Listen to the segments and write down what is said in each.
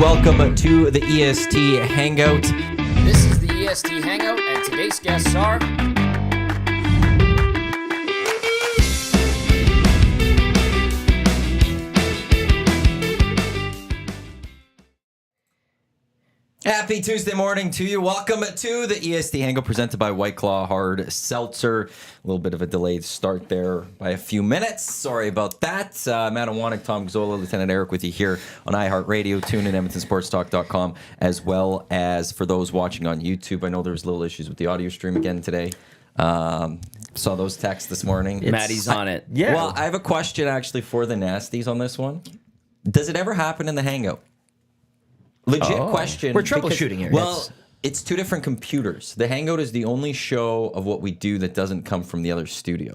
Welcome to the EST Hangout. This is the EST Hangout, and today's guests are... Happy Tuesday morning to you. Welcome to the EST Hangout presented by White Claw Hard Seltzer. A little bit of a delayed start there by a few minutes. Sorry about that. Matthew Iwanyk Tom Gazzola, Lieutenant Eric with you here on iHeartRadio, tune in EdmontonSportsTalk.com, as well as for those watching on YouTube. I know there was little issues with the audio stream again today. Saw those texts this morning. Maddie's on it. Yeah. Well, I have a question actually for the Nasties on this one. Does it ever happen in the Hangout? Legit question. We're troubleshooting here. Well, it's two different computers. The Hangout is the only show of what we do that doesn't come from the other studio.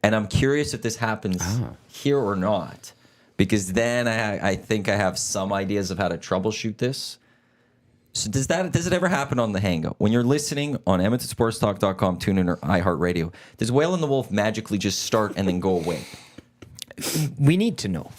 And I'm curious if this happens here or not. Because then I think I have some ideas of how to troubleshoot this. So does it ever happen on the Hangout? When you're listening on EdmontonSportsTalk.com, TuneIn, or iHeartRadio, does Whale in the Wolf magically just start and then go away? We need to know.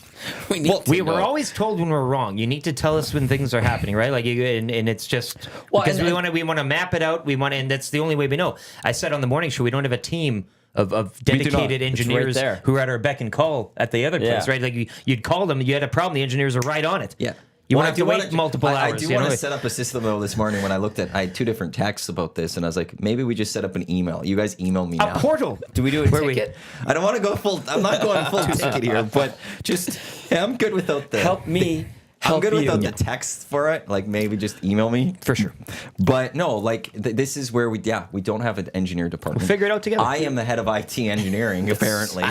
We were always told when we're wrong. You need to tell us when things are happening, right? Like, and it's just because we want to map it out. And that's the only way we know. I said on the morning show we don't have a team of dedicated engineers who are at our beck and call at the other place, right? Like you'd call them, you had a problem, the engineers are right on it. Yeah. You won't have to wait multiple hours. I do want to set up a system, though, this morning when I had two different texts about this, and I was like, maybe we just set up an email. You guys email me now. A portal. Do we do a ticket? I don't want to go full. I'm not going full ticket here, but I'm good without the... Help me. I'm good without the text for it. Like, maybe just email me. For sure. But no, like, this is where we don't have an engineer department. We'll figure it out together. I am the head of IT engineering, apparently.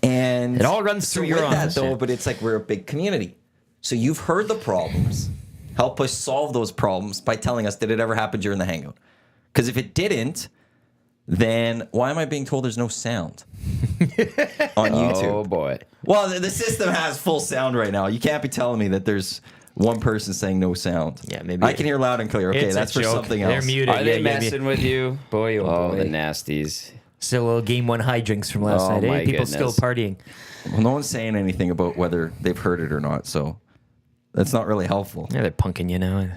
And it all runs through your office. But it's like we're a big community. So you've heard the problems. Help us solve those problems by telling us, did it ever happen during the Hangout? Because if it didn't, then why am I being told there's no sound on YouTube? Oh, boy. Well, the system has full sound right now. You can't be telling me that there's one person saying no sound. Yeah, maybe. I can hear loud and clear. Okay, it's that's for joke. something else. They're muted. Are they messing with you? Boy, oh, the nasties. Still a little Game 1 hijinks from last night. My People goodness. still partying. Well, no one's saying anything about whether they've heard it or not, so that's not really helpful. Yeah, they're punking you now.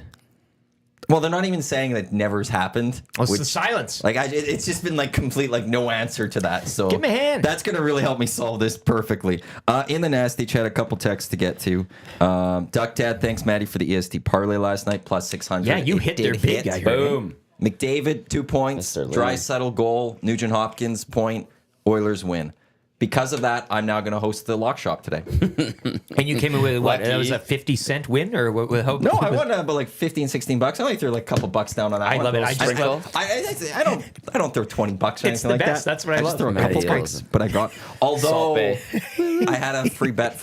Well, they're not even saying that never's happened. Oh, it's the silence. Like, it's just been like complete, like no answer to that. So give me a hand. That's going to really help me solve this perfectly. In the Nasty Chat, a couple texts to get to. Duck Dad, thanks, Maddie, for the EST parlay last night, plus 600. Yeah, you hit their big. I heard. Boom. McDavid, 2 points. Draisaitl, goal. Nugent Hopkins, point. Oilers win. Because of that, I'm now going to host the lock shop today. And you came in with what? That was a 50-cent win, or what? No, I won about like $15-16. I only threw like a couple bucks down on that. I love it. I don't throw $20 or anything it's the like best. that. That's what I love. Just throw a couple bucks. But I got, although I had a free bet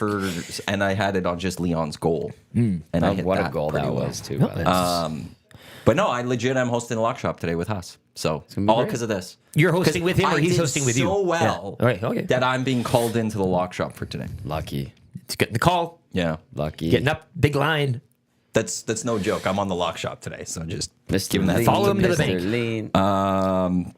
and I had it on just Leon's goal, and I hit what that a goal that was too. But no, I'm hosting a lock shop today with Huss. So all because of this. You're hosting with him, or he's hosting with you? So well, that I'm being called into the lock shop for today. Lucky. It's getting the call. Yeah, lucky. Getting up, big line. That's no joke. I'm on the lock shop today, so just give him that. Follow him to the bank.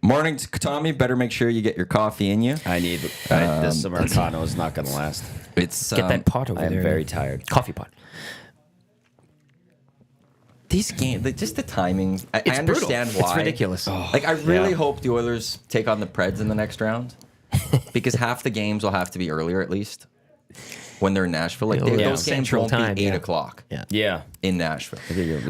Morning, Tommy. Better make sure you get your coffee in you. I need this Americano is not going to last. It's get that pot over there. I'm very tired. Coffee pot. These games, just the timing. I understand why. It's ridiculous. Like, I really hope the Oilers take on the Preds in the next round, because half the games will have to be earlier at least when they're in Nashville. Like those games won't be 8 o'clock. Yeah, in Nashville.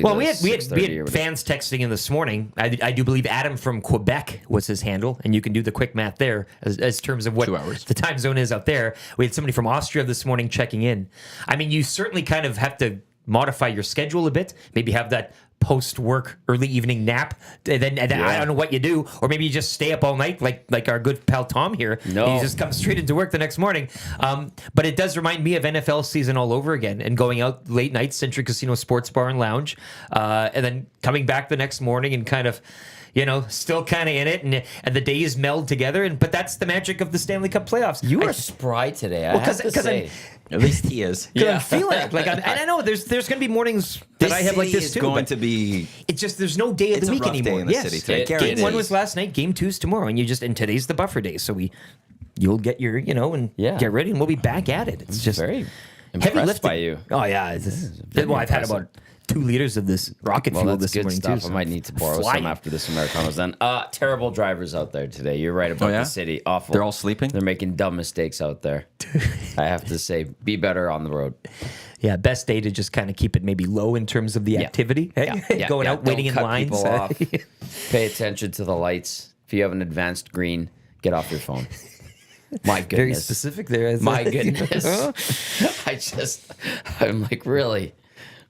Well, we had fans texting in this morning. I do believe Adam from Quebec was his handle, and you can do the quick math there as terms of what 2 hours. the time zone is out there. We had somebody from Austria this morning checking in. I mean, you certainly kind of have to modify your schedule a bit, maybe have that post-work early evening nap, and then I don't know what you do, or maybe you just stay up all night like our good pal Tom here. No, he just comes straight into work the next morning. But it does remind me of NFL season all over again, and going out late night, Century Casino Sports Bar and Lounge, and then coming back the next morning and kind of, still kind of in it, and the days meld together. But that's the magic of the Stanley Cup playoffs. You are spry today. I have to say. At least he is. I'm feeling it. Like, and I know there's going to be mornings that I have like this too. Going to be. It's just there's no day of the week anymore. Day in the city today. Game 1 was last night. Game 2's tomorrow, and today's the buffer day. So you'll get your and get ready, and we'll be back at it. It's just impressed by you. Oh yeah. Well, I've had about 2 liters of this rocket fuel That's this good morning stuff. too. I might need to borrow Flying. some after this Americano's done. Terrible drivers out there today. You're right about yeah? the city. Awful. They're all sleeping? They're making dumb mistakes out there. I have to say, be better on the road. Yeah, best day to just kind of keep it maybe low in terms of the activity. Hey? Going out, waiting in Don't cut lines. people off. Pay attention to the lights. If you have an advanced green, get off your phone. My goodness. Very specific there. My goodness. I'm like, really?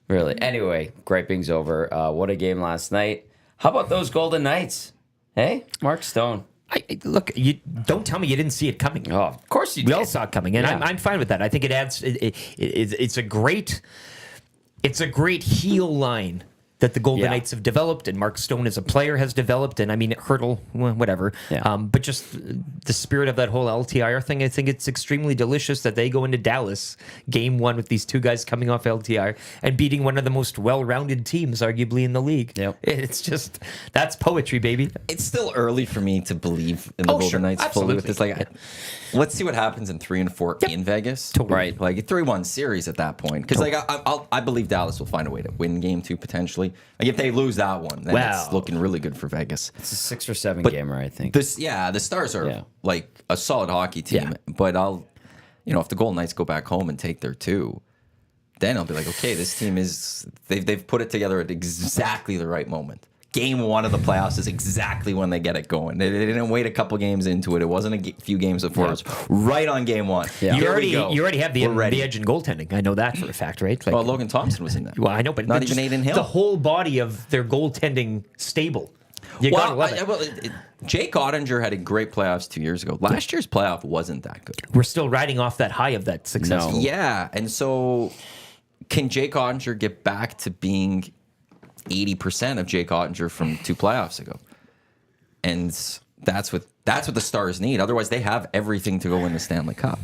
Really? Anyway, griping's over. What a game last night. How about those Golden Knights? Hey, Mark Stone. Look, you don't tell me you didn't see it coming. Oh, of course you We did. all saw it coming, and Yeah. I'm fine with that. I think it adds. It's a great heel line that the Golden Yeah. Knights have developed, and Mark Stone as a player has developed. And I mean, Hurdle, whatever. Yeah. But just the spirit of that whole LTIR thing, I think it's extremely delicious that they go into Dallas game 1 with these 2 guys coming off LTIR and beating one of the most well-rounded teams, arguably, in the league. Yep. It's just, that's poetry, baby. It's still early for me to believe in the Golden sure. Knights fully with Absolutely. this. Let's see what happens in 3 and 4 in Vegas. Right. Like a 3-1 series at that point. Because I believe Dallas will find a way to win game 2 potentially. Like if they lose that one, then it's looking really good for Vegas. It's a 6 or 7 But gamer, I think. The Stars are like a solid hockey team. Yeah. But if the Golden Knights go back home and take their 2, then I'll be like, okay, this team they've put it together at exactly the right moment. Game 1 of the playoffs is exactly when they get it going. They didn't wait a couple games into it. It wasn't a few games before. It was right on game 1. Yeah. You Here we go. already have the We're ready. edge in goaltending. I know that for a fact, right? Like, Well, Logan Thompson was in that. well, I know, but not just even Aiden Hill. The whole body of their goaltending stable. You gotta love it. Jake Ottinger had a great playoffs 2 years ago. Last year's playoff wasn't that good. We're still riding off that high of that successful. No. Yeah, and so can Jake Ottinger get back to being 80% of Jake Ottinger from 2 playoffs ago? And that's what the Stars need. Otherwise, they have everything to go win the Stanley Cup.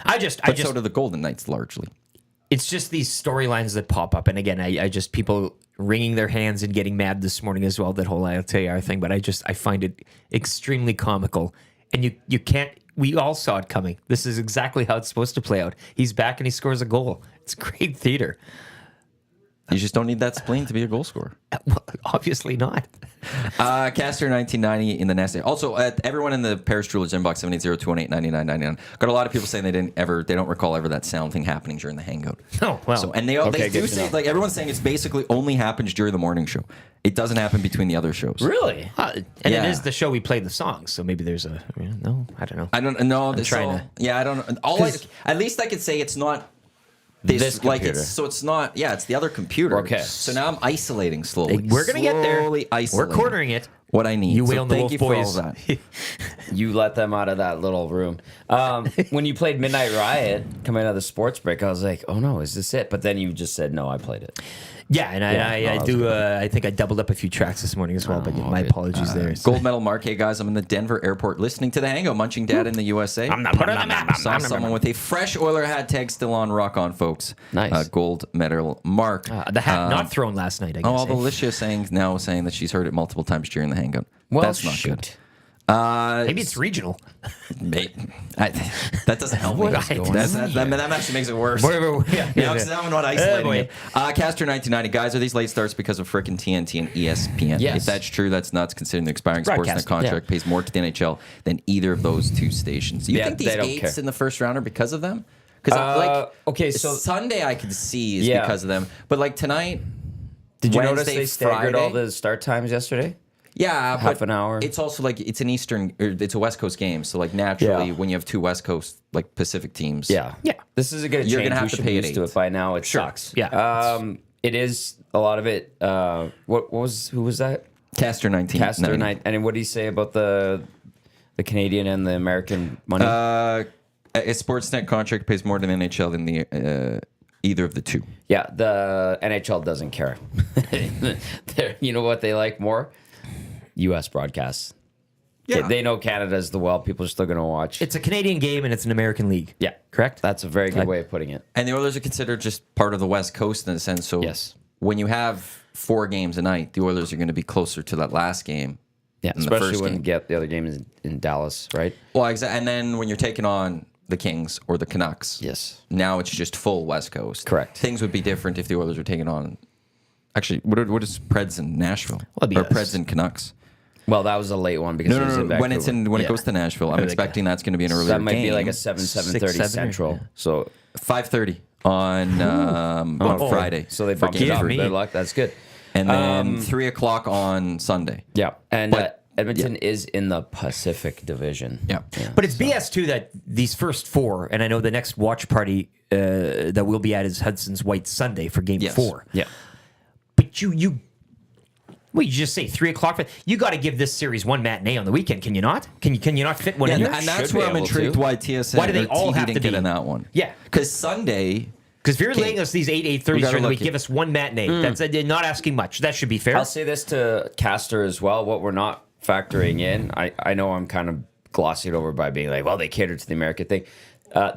But so do the Golden Knights largely. It's just these storylines that pop up, and again, I just people wringing their hands and getting mad this morning as well. That whole LTIR thing, but I find it extremely comical, and you can't. We all saw it coming. This is exactly how it's supposed to play out. He's back and he scores a goal. It's great theater. You just don't need that spleen to be a goal scorer. Well, obviously not. Caster 1990 in the nasty. Also, everyone in the Paris Jewelers inbox 780-218-9999. Got a lot of people saying they don't recall ever that sound thing happening during the hangout. Oh, well. So, and they Okay, do good to say, know. like everyone's saying, it's basically only happens during the morning show. It doesn't happen between the other shows. Really? And Yeah. it is the show we play the songs, so maybe there's a no. I don't know. I don't know. trying to- Yeah, I don't. At least I could say it's not. This like computer. it's not. Yeah, it's the other computer. Okay. So now I'm isolating slowly. We're gonna get there. Slowly We're isolating. cornering it. What I need. You So whale and the thank wolf you for boys. all that. You let them out of that little room. When you played Midnight Riot, coming out of the sports break, I was like, oh no, is this it? But then you just said, no, I played it. Yeah, and I do. I think I doubled up a few tracks this morning as well. But my apologies there. Gold medal mark. Hey guys, I'm in the Denver airport listening to the Hangout, munching dad in the USA. Put it on the map. Saw someone with a fresh Oiler hat tag still on. Rock on, folks. Nice. Gold medal mark. The hat not thrown last night. I guess. Oh, Alicia saying that she's heard it multiple times during the Hangout. Well, That's not shoot. good. Maybe it's regional. That doesn't help me. What is going That actually makes it worse. Yeah, Because now I'm not isolating boy. it. Caster 1990, guys, are these late starts because of frickin' TNT and ESPN? Yes. If that's true, that's nuts considering the expiring Sportsnet Broadcast, contract pays more to the NHL than either of those 2 stations. You Yeah, think these they don't 8s care. in the first round are because of them? Because okay, so Sunday I could see is Yeah. because of them. But like tonight, did you Wednesday, notice they staggered all Friday? the start times yesterday? yeah, Half but an hour. It's also like it's an Eastern, or it's a West Coast game, so like naturally, Yeah. when you have 2 West Coast like Pacific teams, Yeah. This is a good change. You're gonna have We to should pay be at used to 8. it by now. It sucks. Yeah. It is a lot of it. Who was that? Caster 19, Caster night. And what do you say about the Canadian and the American money? A Sportsnet contract pays more to the NHL than the either of the 2. Yeah, the NHL doesn't care. You know what they like more? U.S. broadcasts. Yeah. They know Canada's the well. People are still going to watch. It's a Canadian game and it's an American league. Yeah, correct. That's a very good way of putting it. And the Oilers are considered just part of the West Coast in a sense. So Yes. when you have 4 games a night, the Oilers are going to be closer to that last game. Yeah, than the especially first when game. you get the other game is in Dallas, right? Well, exactly. And then when you're taking on the Kings or the Canucks. Yes. Now it's just full West Coast. Correct. Things would be different if the Oilers were taking on. Actually, what is Preds in Nashville? Well, or Preds in Canucks? Well, that was a late one because it was in Vancouver. When it goes to Nashville, I'm expecting that's going to be an earlier So that might game. be like a 7:30 Central. Yeah. So 5:30 on Friday. So they for bumped game it up. three. Good luck. That's good. And then 3 o'clock on Sunday. Yeah. And But- Edmonton is in the Pacific Division. Yeah. But it's BS too that these first 4, and I know the next watch party that we'll be at is Hudson's White Sunday for Game Yes. 4. Yeah. But you just say 3 o'clock. You got to give this series one matinee on the weekend. Can you not? Can you not fit one in there? And that's Should be where I'm able intrigued to. why TSN Why do they or all TV have to didn't get be- in that one. Yeah. Because Sunday, Because if you're Okay. laying us these 8:30 We gotta during the look week, at- give us one matinee. That's not asking much. That should be fair. I'll say this to Castor as well. What we're not factoring in, I know I'm kind of glossing it over by being like, well, they cater to the American thing.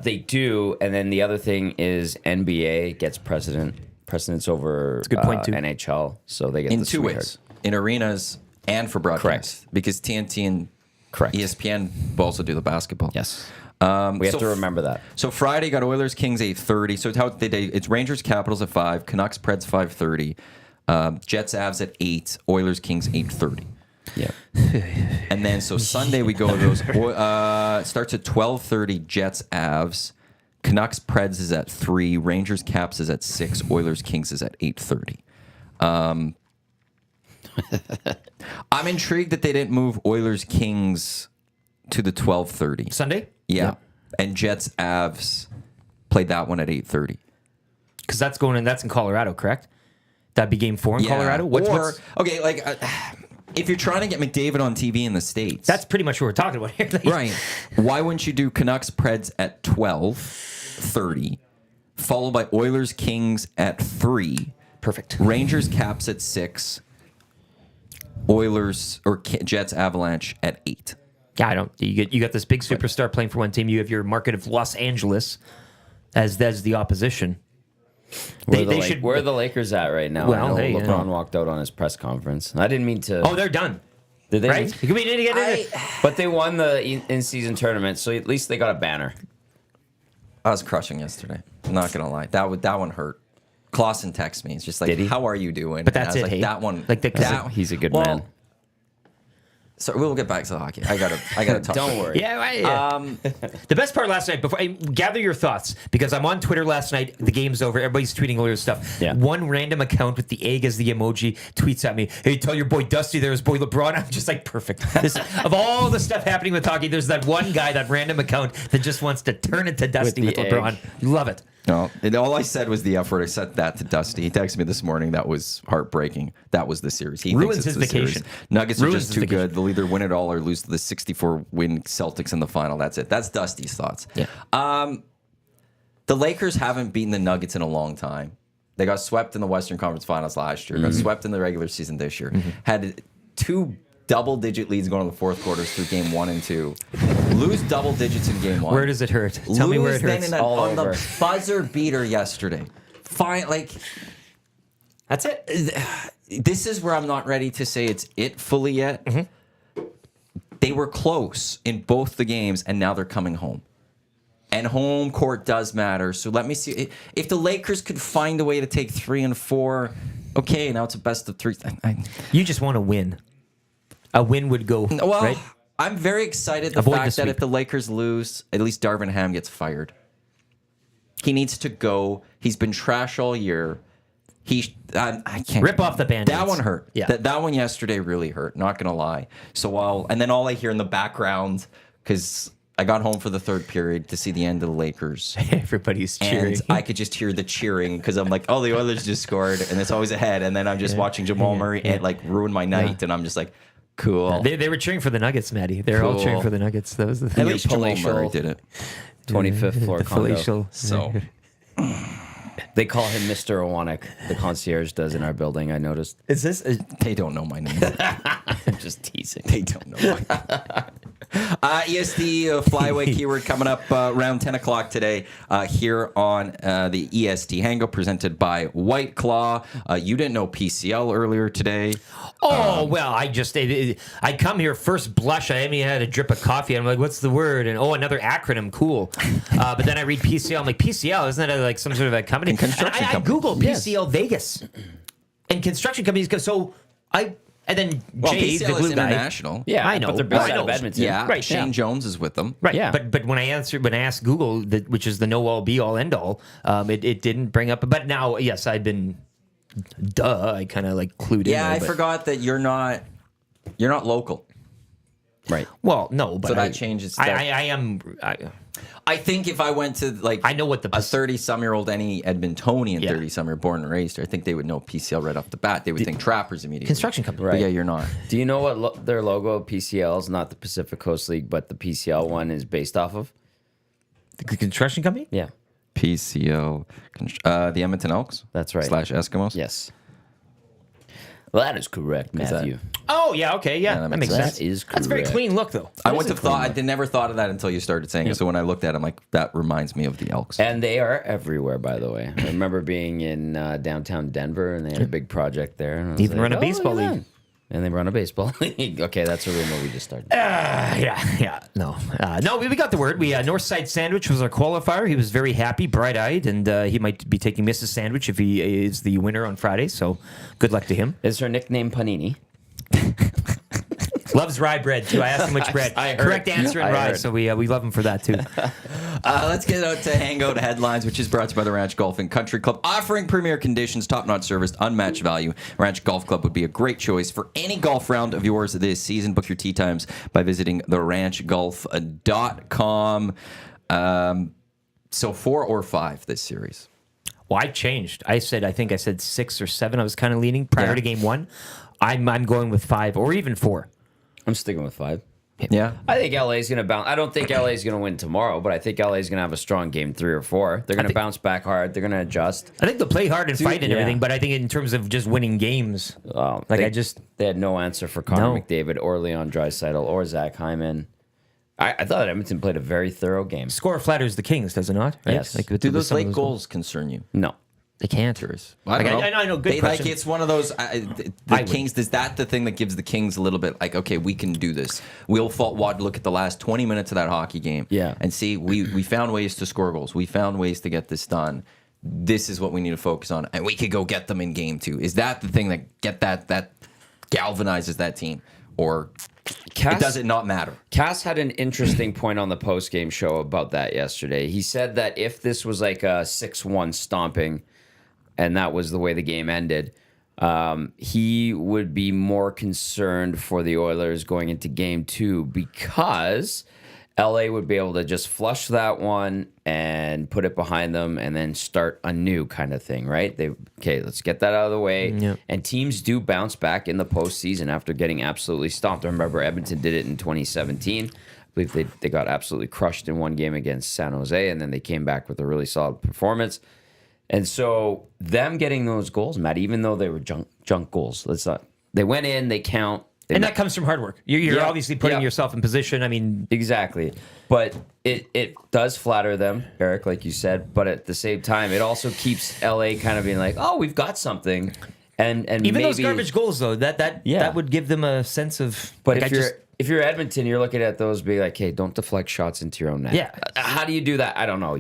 They do. And then the other thing is NBA gets precedence over a good point, too. NHL. So they get in the 2 sweetheart. ways, in arenas and for broadcast. Correct. Because TNT and Correct. ESPN also do the basketball. Yes. We have to remember that. So Friday got Oilers Kings 8:30. So it's Rangers Capitals at 5, Canucks Preds 5:30, Jets Avs at 8, Oilers Kings 8:30. Yeah. And then so Sunday we go to those. Starts at 12:30. Jets Avs, Canucks Preds is at 3, Rangers Caps is at 6, Oilers Kings is at 8:30. I'm intrigued that they didn't move Oilers Kings to the 12:30 Sunday? Yeah. And Jets Avs played that one at 8:30. Because that's going in. That's in Colorado, correct? That'd be Game 4 in Colorado. Okay, like if you're trying to get McDavid on TV in the States, That's pretty much what we're talking about here. right. Why wouldn't you do Canucks Preds at 12:30, followed by Oilers Kings at 3, Perfect. Rangers Caps at 6, Oilers or Jets Avalanche at 8. Yeah, I don't. You got this big superstar playing for one team. You have your market of Los Angeles as the opposition. Where are the Lakers at right now? Well, I know hey, LeBron walked out on his press conference. I didn't mean to. Oh, they're done. Did they? Right? We need to get in. But they won the in-season tournament, so at least they got a banner. I was crushing yesterday. I'm not gonna lie. That one hurt. Clausen texted me. It's just like, Did he? how are you doing? But And I that's was it, like, hey? that one. Like the- He's a good well, man. So we'll get back to the hockey. I gotta talk. Don't worry. Yeah. The best part last night, before gather your thoughts, because I'm on Twitter last night. The game's over. Everybody's tweeting all your stuff. Yeah. One random account with the egg as the emoji tweets at me, "Hey, tell your boy Dusty there his boy LeBron." I'm just like, perfect. Of all the stuff happening with hockey, there's that one guy, that random account that just wants to turn it to Dusty with the LeBron. Love it. No, and all I said was the F word. I said that to Dusty. He texted me this morning. That was heartbreaking. That was the series. He Ruins thinks it's his the vacation. Series. Nuggets Ruins are just his too vacation. good. They'll either win it all or lose to the 64-win Celtics in the final. That's it. That's Dusty's thoughts. Yeah. The Lakers haven't beaten the Nuggets in a long time. They got swept in the Western Conference Finals last year. Got swept in the regular season this year. Had 2 double-digit leads going to the fourth quarters through game 1 and 2. Lose double digits in game 1. Where does it hurt? Tell me where it Lose then hurts. All on over. the buzzer beater yesterday. Fine, like That's it. this is where I'm not ready to say it's it fully yet. They were close in both the games, and now they're coming home. And home court does matter. So let me see if the Lakers could find a way to take 3 and 4. Okay, now it's a best of 3. You just want to win. A win would go Well, right. I'm very excited the Avoid the fact that sweep. if the Lakers lose, at least Darvin Ham gets fired. He needs to go. He's been trash all year. I can't Rip off the Band-Aids. That one hurt. Yeah. That one yesterday really hurt. Not gonna lie. So and then all I hear in the background, because I got home for the third period to see the end of the Lakers. Everybody's cheering. And I could just hear the cheering because I'm like, oh, the Oilers just scored, and it's always ahead. And then I'm just watching Jamal Murray and like ruin my night, and I'm just like, cool. They were cheering for the Nuggets, Maddie. They're all Cool. cheering for the Nuggets. That was the At thing. least Jamal palatial- Murray did it. 25th floor The condo. palatial. So They call him Mr. Iwanyk. The concierge does in our building. I noticed. Is this? they don't know my name. I'm just teasing. They don't know my name. EST FlyAway keyword coming up around 10 o'clock today here on the EST Hangout presented by White Claw. You didn't know PCL earlier today. Oh, well, I come here first blush. I haven't even had a drip of coffee. I'm like, what's the word? And another acronym, cool. But then I read PCL. I'm like, PCL, isn't that like some sort of a company? Construction I company. Googled PCL Vegas and construction companies. And then Jay, the PCL glue is guy. international. Yeah, I know. but they're based out of I know. Edmonton. Yeah, Right, Shane yeah. Jones is with them. Right, Yeah. but when I asked Google, which is the know all be all end all, it didn't bring up. But now, yes, I've been, I kind of like clued in. Yeah, there, I but- forgot that you're not local. Right. Well, no, but So that changes stuff. I am. I think if I went to I know what the a 30-some-year-old, any Edmontonian Yeah. 30-some-year born and raised, I think they would know PCL right off the bat. They would think Trappers immediately. Construction company. But Right. yeah, you're not. Do you know what their logo, PCL, is not the Pacific Coast League, but the PCL one is based off of? The construction company? Yeah, PCL, the Edmonton Elks. That's right. / Eskimos. yes. Well, that is correct, Matthew. Oh, yeah, okay, yeah. that that makes makes sense. sense. That is That's a very correct. clean look, though. I wouldn't have thought. I never thought of that until you started saying it. So when I looked at it, I'm like, that reminds me of the Elks. And they are everywhere, by the way. I remember being in downtown Denver, and they had a big project there. And I was Even run a "Oh, baseball look at league." that." And they run a baseball league. Okay, that's a rumor we just started. No, we got the word. Northside Sandwich was our qualifier. He was very happy, bright-eyed, and he might be taking Mrs. Sandwich if he is the winner on Friday, so good luck to him. Is her nickname Panini? Loves rye bread, too. I asked him which bread. I heard. Correct answer in I rye, heard. so we love him for that, too. Let's get out to Hangout Headlines, which is brought to you by the Ranch Golf and Country Club, offering premier conditions, top-notch service, unmatched value. Ranch Golf Club would be a great choice for any golf round of yours this season. Book your tee times by visiting theranchgolf.com. So 4 or 5 this series. Well, I changed. I think I said 6 or 7. I was kind of leaning prior Yeah. to game 1. I'm going with 5 or even 4. I'm sticking with 5. Yeah. I think LA's going to bounce. I don't think LA's going to win tomorrow, but I think LA's going to have a strong game 3 or 4. They're going to bounce back hard. They're going to adjust. I think they'll play hard and fight and yeah. everything, but I think in terms of just winning games, They had no answer for Connor No. McDavid or Leon Draisaitl or Zach Hyman. I thought Edmonton played a very thorough game. score flatters the Kings, does it not? Right? Yes. Like, Do with those some of late goals concern you? No. They can't. Curious. Like, don't I know, good Like question. it's one of those. The I would. Kings. Is that the thing that gives the Kings a little bit like, okay, we can do this. We'll look at the last 20 minutes of that hockey game. Yeah. And see, we found ways to score goals. We found ways to get this done. This is what we need to focus on, and we could go get them in game 2. Is that the thing that galvanizes that team, or does it not matter? Cass had an interesting point on the post-game show about that yesterday. He said that if this was like a 6-1 stomping, and that was the way the game ended, he would be more concerned for the Oilers going into game 2 because LA would be able to just flush that one and put it behind them and then start anew kind of thing, right? Let's get that out of the way. Yeah. And teams do bounce back in the postseason after getting absolutely stomped. I remember Edmonton did it in 2017. I believe they got absolutely crushed in one game against San Jose, and then they came back with a really solid performance. And so them getting those goals, Matt, even though they were junk goals, they went in, they count. And that comes from hard work. You're Yeah, obviously putting yeah. yourself in position. I mean, Exactly. But it does flatter them, Eric, like you said. But at the same time, it also keeps LA kind of being like, oh, we've got something. And even maybe, those garbage goals, though, that would give them a sense of. But like, if you're Edmonton, you're looking at those, be like, hey, don't deflect shots into your own net. Yeah. How do you do that? I don't know.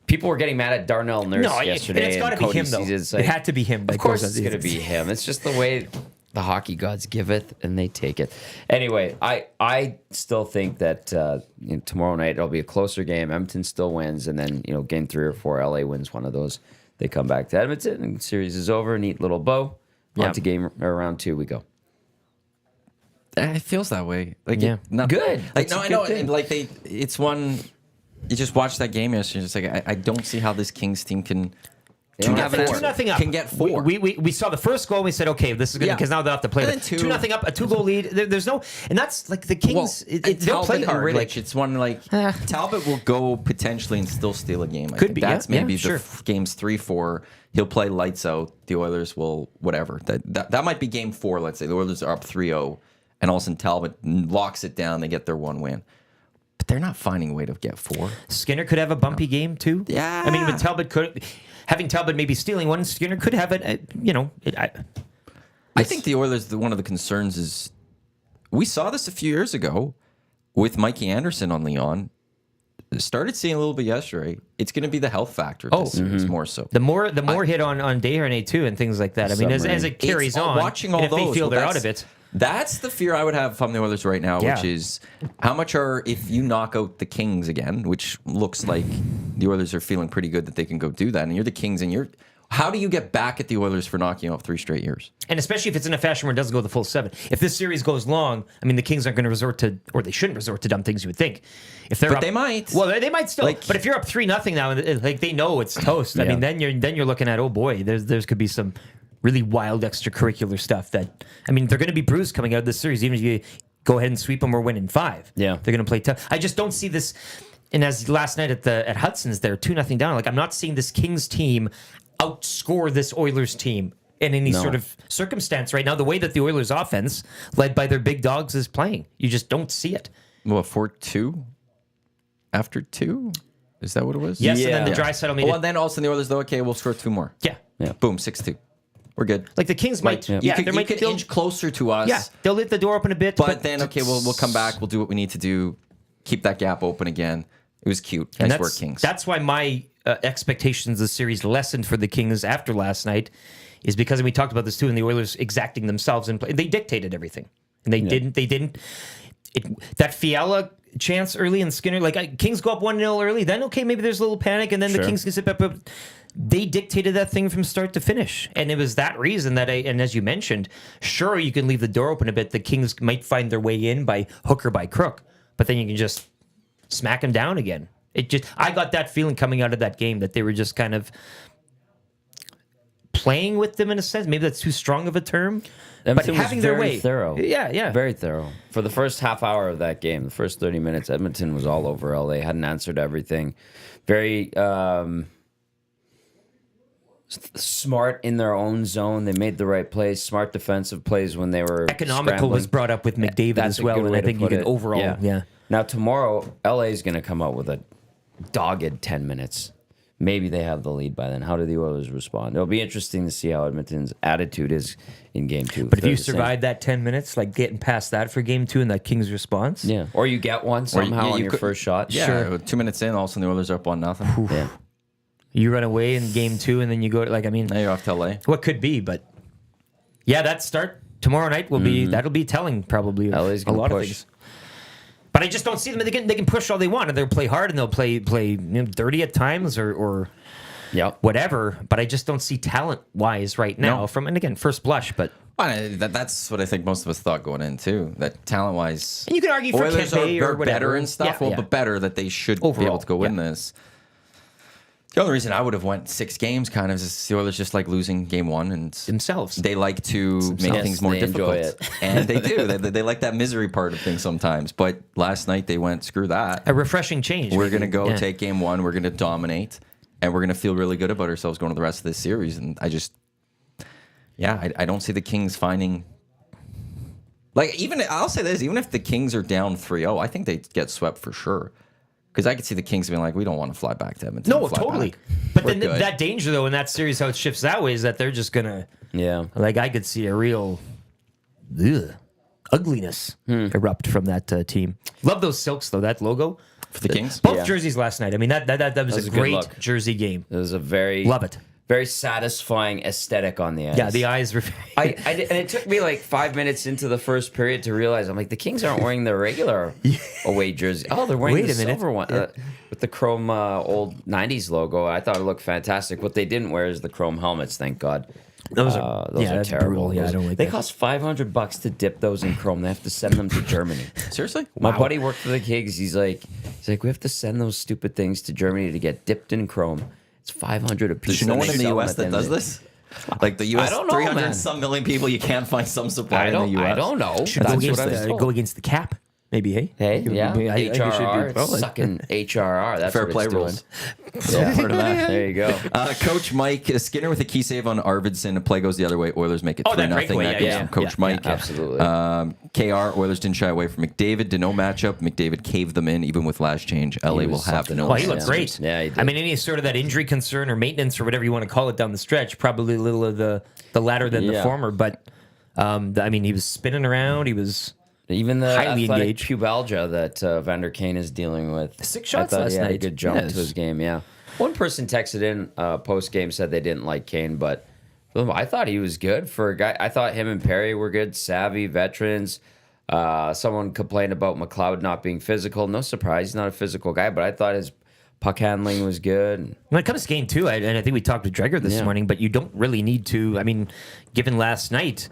People were getting mad at Darnell Nurse yesterday. it's got to and be Cody him, though. Ceci. It's It had to be him. Of course it's going to be him. It's just the way the hockey gods giveth and they take it. Anyway, I still think that tomorrow night it'll be a closer game. Edmonton still wins, and then game 3 or 4, LA wins one of those. They come back to Edmonton, and the series is over. Neat little bow. On to round 2 we go. It feels that way. Like Yeah. Good. Like That's no, a I good know. thing. And like it's one. You just watched that game yesterday. It's like I don't see how this Kings team can. don't have an 2-0 up. Can get 4. We saw the first goal and we said, okay, this is good Yeah. because now they'll have to play. And then 2-0 up, a 2-goal lead. There's no, and that's like the Kings. They'll play hard. Riddick, Like, it's one like Talbot will go potentially and still steal a game. I Could think be, that's yeah, maybe yeah, the sure. games 3-4. He'll play lights out. The Oilers will whatever. That might be game 4. Let's say the Oilers are up 3-0. and all of a sudden Talbot locks it down. They get their one win. But they're not finding a way to get 4. Skinner could have a bumpy game too. Yeah. I mean, with Talbot having Talbot maybe stealing one, Skinner could have it. I think the Oilers, one of the concerns is, we saw this a few years ago with Mikey Anderson on Leon. Started seeing a little bit yesterday. It's going to be the health factor of this series more so. The more hit on Desharnais too and things like that. I mean, as it carries on, watching all and if those, they feel they're out of it. That's the fear I would have from the Oilers right now, Yeah. which is how much if you knock out the Kings again, which looks like the Oilers are feeling pretty good that they can go do that, and you're the Kings, and how do you get back at the Oilers for knocking off 3 straight years? And especially if it's in a fashion where it doesn't go the full 7. If this series goes long, I mean, the Kings aren't going to resort to, or they shouldn't resort to dumb things, you would think. If they're But up, they might. Well, they might still. Like- but if you're up 3-0 now, and like they know it's toast. I mean, then you're looking at, oh boy, there's could be some really wild extracurricular stuff that. I mean, they're going to be bruised coming out of this series, even if you go ahead and sweep them or win in 5. Yeah. They're going to play tough. I just don't see this. And as last night at Hudson's, they're 2-0 down. Like, I'm not seeing this Kings team outscore this Oilers team in any sort of circumstance right now. The way that the Oilers offense, led by their big dogs, is playing, you just don't see it. Well, 4-2 after 2? Is that what it was? Yes, and then the Yeah. dry settle made Well, it. and then all of a sudden the Oilers, though, okay, we'll score 2 more. Yeah. Boom, 6-2. We're good. Like the Kings might, You could they'll- inch closer to us. yeah, they'll let the door open a bit, But then, okay, we'll come back. We'll do what we need to do. Keep that gap open again. It was cute. And Nice work, Kings. That's why my expectations of the series lessened for the Kings after last night, is because, and we talked about this too, and the Oilers exacting themselves and they dictated everything, and they didn't. That Fiala chance early and Skinner, like Kings go up 1-0 early, then okay, maybe there's a little panic, and then the Kings can sit back. But they dictated that thing from start to finish, and it was that reason that and as you mentioned, sure, you can leave the door open a bit. The Kings might find their way in by hook or by crook, but then you can just smack them down again. I got that feeling coming out of that game that they were just kind of playing with them in a sense. Maybe that's too strong of a term, but having their way. Thorough. Yeah. Very thorough. For the first half hour of that game, the first 30 minutes, Edmonton was all over LA, hadn't answered everything. Very smart in their own zone. They made the right plays, smart defensive plays when they were Economical was scrambling. brought up with McDavid That's as a well, good and way I to think you put can it. overall, yeah. Now tomorrow, LA is going to come out with a dogged 10 minutes. Maybe they have the lead by then. How do the Oilers respond? It'll be interesting to see how Edmonton's attitude is in Game 2. But if you survive that 10 minutes, like getting past that for Game 2 and that Kings response, yeah, or you get one somehow on your first shot. Yeah, Sure. 2 minutes in, all of a sudden the Oilers are up 1-0. Yeah. you run away in Game 2, and then you go Now you're off to LA. what could be, but yeah, that start tomorrow night will be that'll be telling probably of LA's a gonna lot of push. things. But I just don't see them. They can push all they want, and they'll play hard, and they'll play dirty at times or Yep. whatever. But I just don't see talent wise right now. No. And again, first blush, but That's what I think most of us thought going in too. That talent-wise, and you can argue for Oilers Kempe are or whatever better and stuff. Yeah, But better that they should be Overall, able to go win yeah. this. The only reason I would have went 6 games kind of is the Oilers just like losing game 1 and themselves. they like to make Yes, things more they enjoy difficult. it. And they do. They like that misery part of things sometimes. But last night they went, screw that. A refreshing change. We're going to go Yeah. take game 1. We're going to dominate. And we're going to feel really good about ourselves going to the rest of this series. And I don't see the Kings finding... I'll say this, even if the Kings are down 3-0, I think they get swept for sure. Because I could see the Kings being like, we don't want to fly back to Edmonton. No, Fly totally. back. But We're then good. that danger, though, in that series, how it shifts that way is that they're just going to... Yeah. I could see a real ugliness erupt from that team. Love those silks, though, that logo. For the Kings? Both Yeah. jerseys last night. I mean, that was was a a good great look. jersey game. It was a very Love it. very satisfying aesthetic on the ice. Yeah, the eyes were... And it took me like 5 minutes into the first period to realize I'm like, the Kings aren't wearing their regular away jersey. Oh, they're wearing Wait the a minute. silver one with the chrome old 90s logo. I thought it looked fantastic. What they didn't wear is the chrome helmets, thank God. Those are That's terrible. Yeah, I don't like They that. cost $500 to dip those in chrome. They have to send them to Germany. Seriously? My buddy worked for the Kings. He's like, we have to send those stupid things to Germany to get dipped in chrome. It's $500 a piece. Does you know and one they in the sell them U.S. at the that end does of it. this? Like the U.S. I don't know, 300 man. some million people, you can't find some supply in the U.S. I don't know. Should That's go what I was against, told. go against the cap, maybe, hey? Hey, yeah, I think it should be- HRR, it's sucking HRR. That's Fair what play it's rules. doing. Yeah, part of that. there you go. Coach Mike Skinner with a key save on Arvidsson. The play goes the other way. Oilers make it 3-0. that breakaway, That goes from Coach Mike. absolutely. KR, Oilers didn't shy away from McDavid. To no matchup. McDavid caved them in, even with last change. LA will have no. Well, he looked great. Yeah, he did. I mean, any sort of that injury concern or maintenance or whatever you want to call it down the stretch, probably a little of the latter than the former. But I mean, he was spinning around. He was even the highly athletic engaged. pubalgia that Vander Kane is dealing with. 6 shots I thought last he had a night. good jump Yes. to his game. Yeah, one person texted in post game said they didn't like Kane, but I thought he was good for a guy. I thought him and Perry were good, savvy veterans. Someone complained about McLeod not being physical. No surprise, he's not a physical guy, but I thought his puck handling was good. When it comes to game 2, and I think we talked to Dreger this morning, but you don't really need to. I mean, given last night,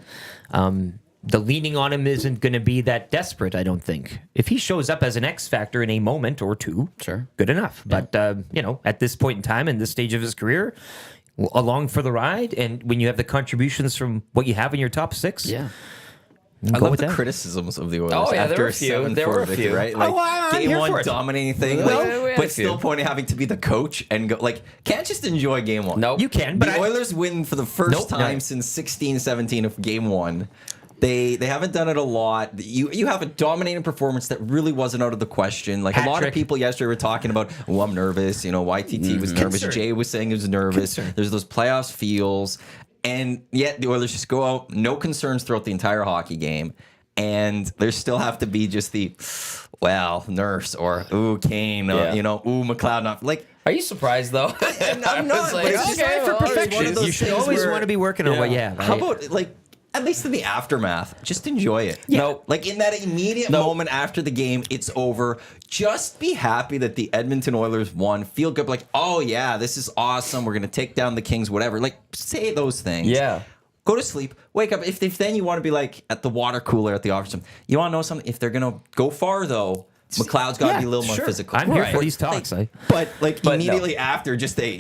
the leaning on him isn't going to be that desperate, I don't think. If he shows up as an X factor in a moment or two, Sure. good enough. But, at this point in time, in this stage of his career, along for the ride, and when you have the contributions from what you have in your top 6, Yeah. I go love with the that. criticisms of the Oilers Oh, yeah, there after were a a few. 7-4 There were a victory, few. right? Like, I'm game here one for it. dominating thing, Well, like, we had a but still few. point of having to be the coach and go, like, can't just enjoy game 1. Nope. You can, but the Oilers win for the first time since 16-17 of game 1. They haven't done it a lot. You have a dominating performance that really wasn't out of the question. Like a lot of Patrick. people yesterday were talking about, oh, I'm nervous. YTT was nervous. Concern. Jay was saying he was nervous. There's those playoffs feels. And yet the Oilers just go out, no concerns throughout the entire hockey game. And there still have to be just the, Nurse or, ooh, Kane, Yeah. ooh, McLeod. Not like, Are you surprised though? I'm not, but it's just okay, for well, it's one perfection. of those You should things always where- want to be working on what you have. How right? about, like, at least in the aftermath, just enjoy it. Nope. Like in that immediate moment after the game, it's over. Just be happy that the Edmonton Oilers won. Feel good. Like, oh, yeah, this is awesome. We're going to take down the Kings, whatever. Like, say those things. Yeah. Go to sleep. Wake up. If then you want to be like at the water cooler at the office, you want to know something? If they're going to go far, though, McLeod's got to be a little more physical. I'm here Right. for these talks. But no. immediately after, just they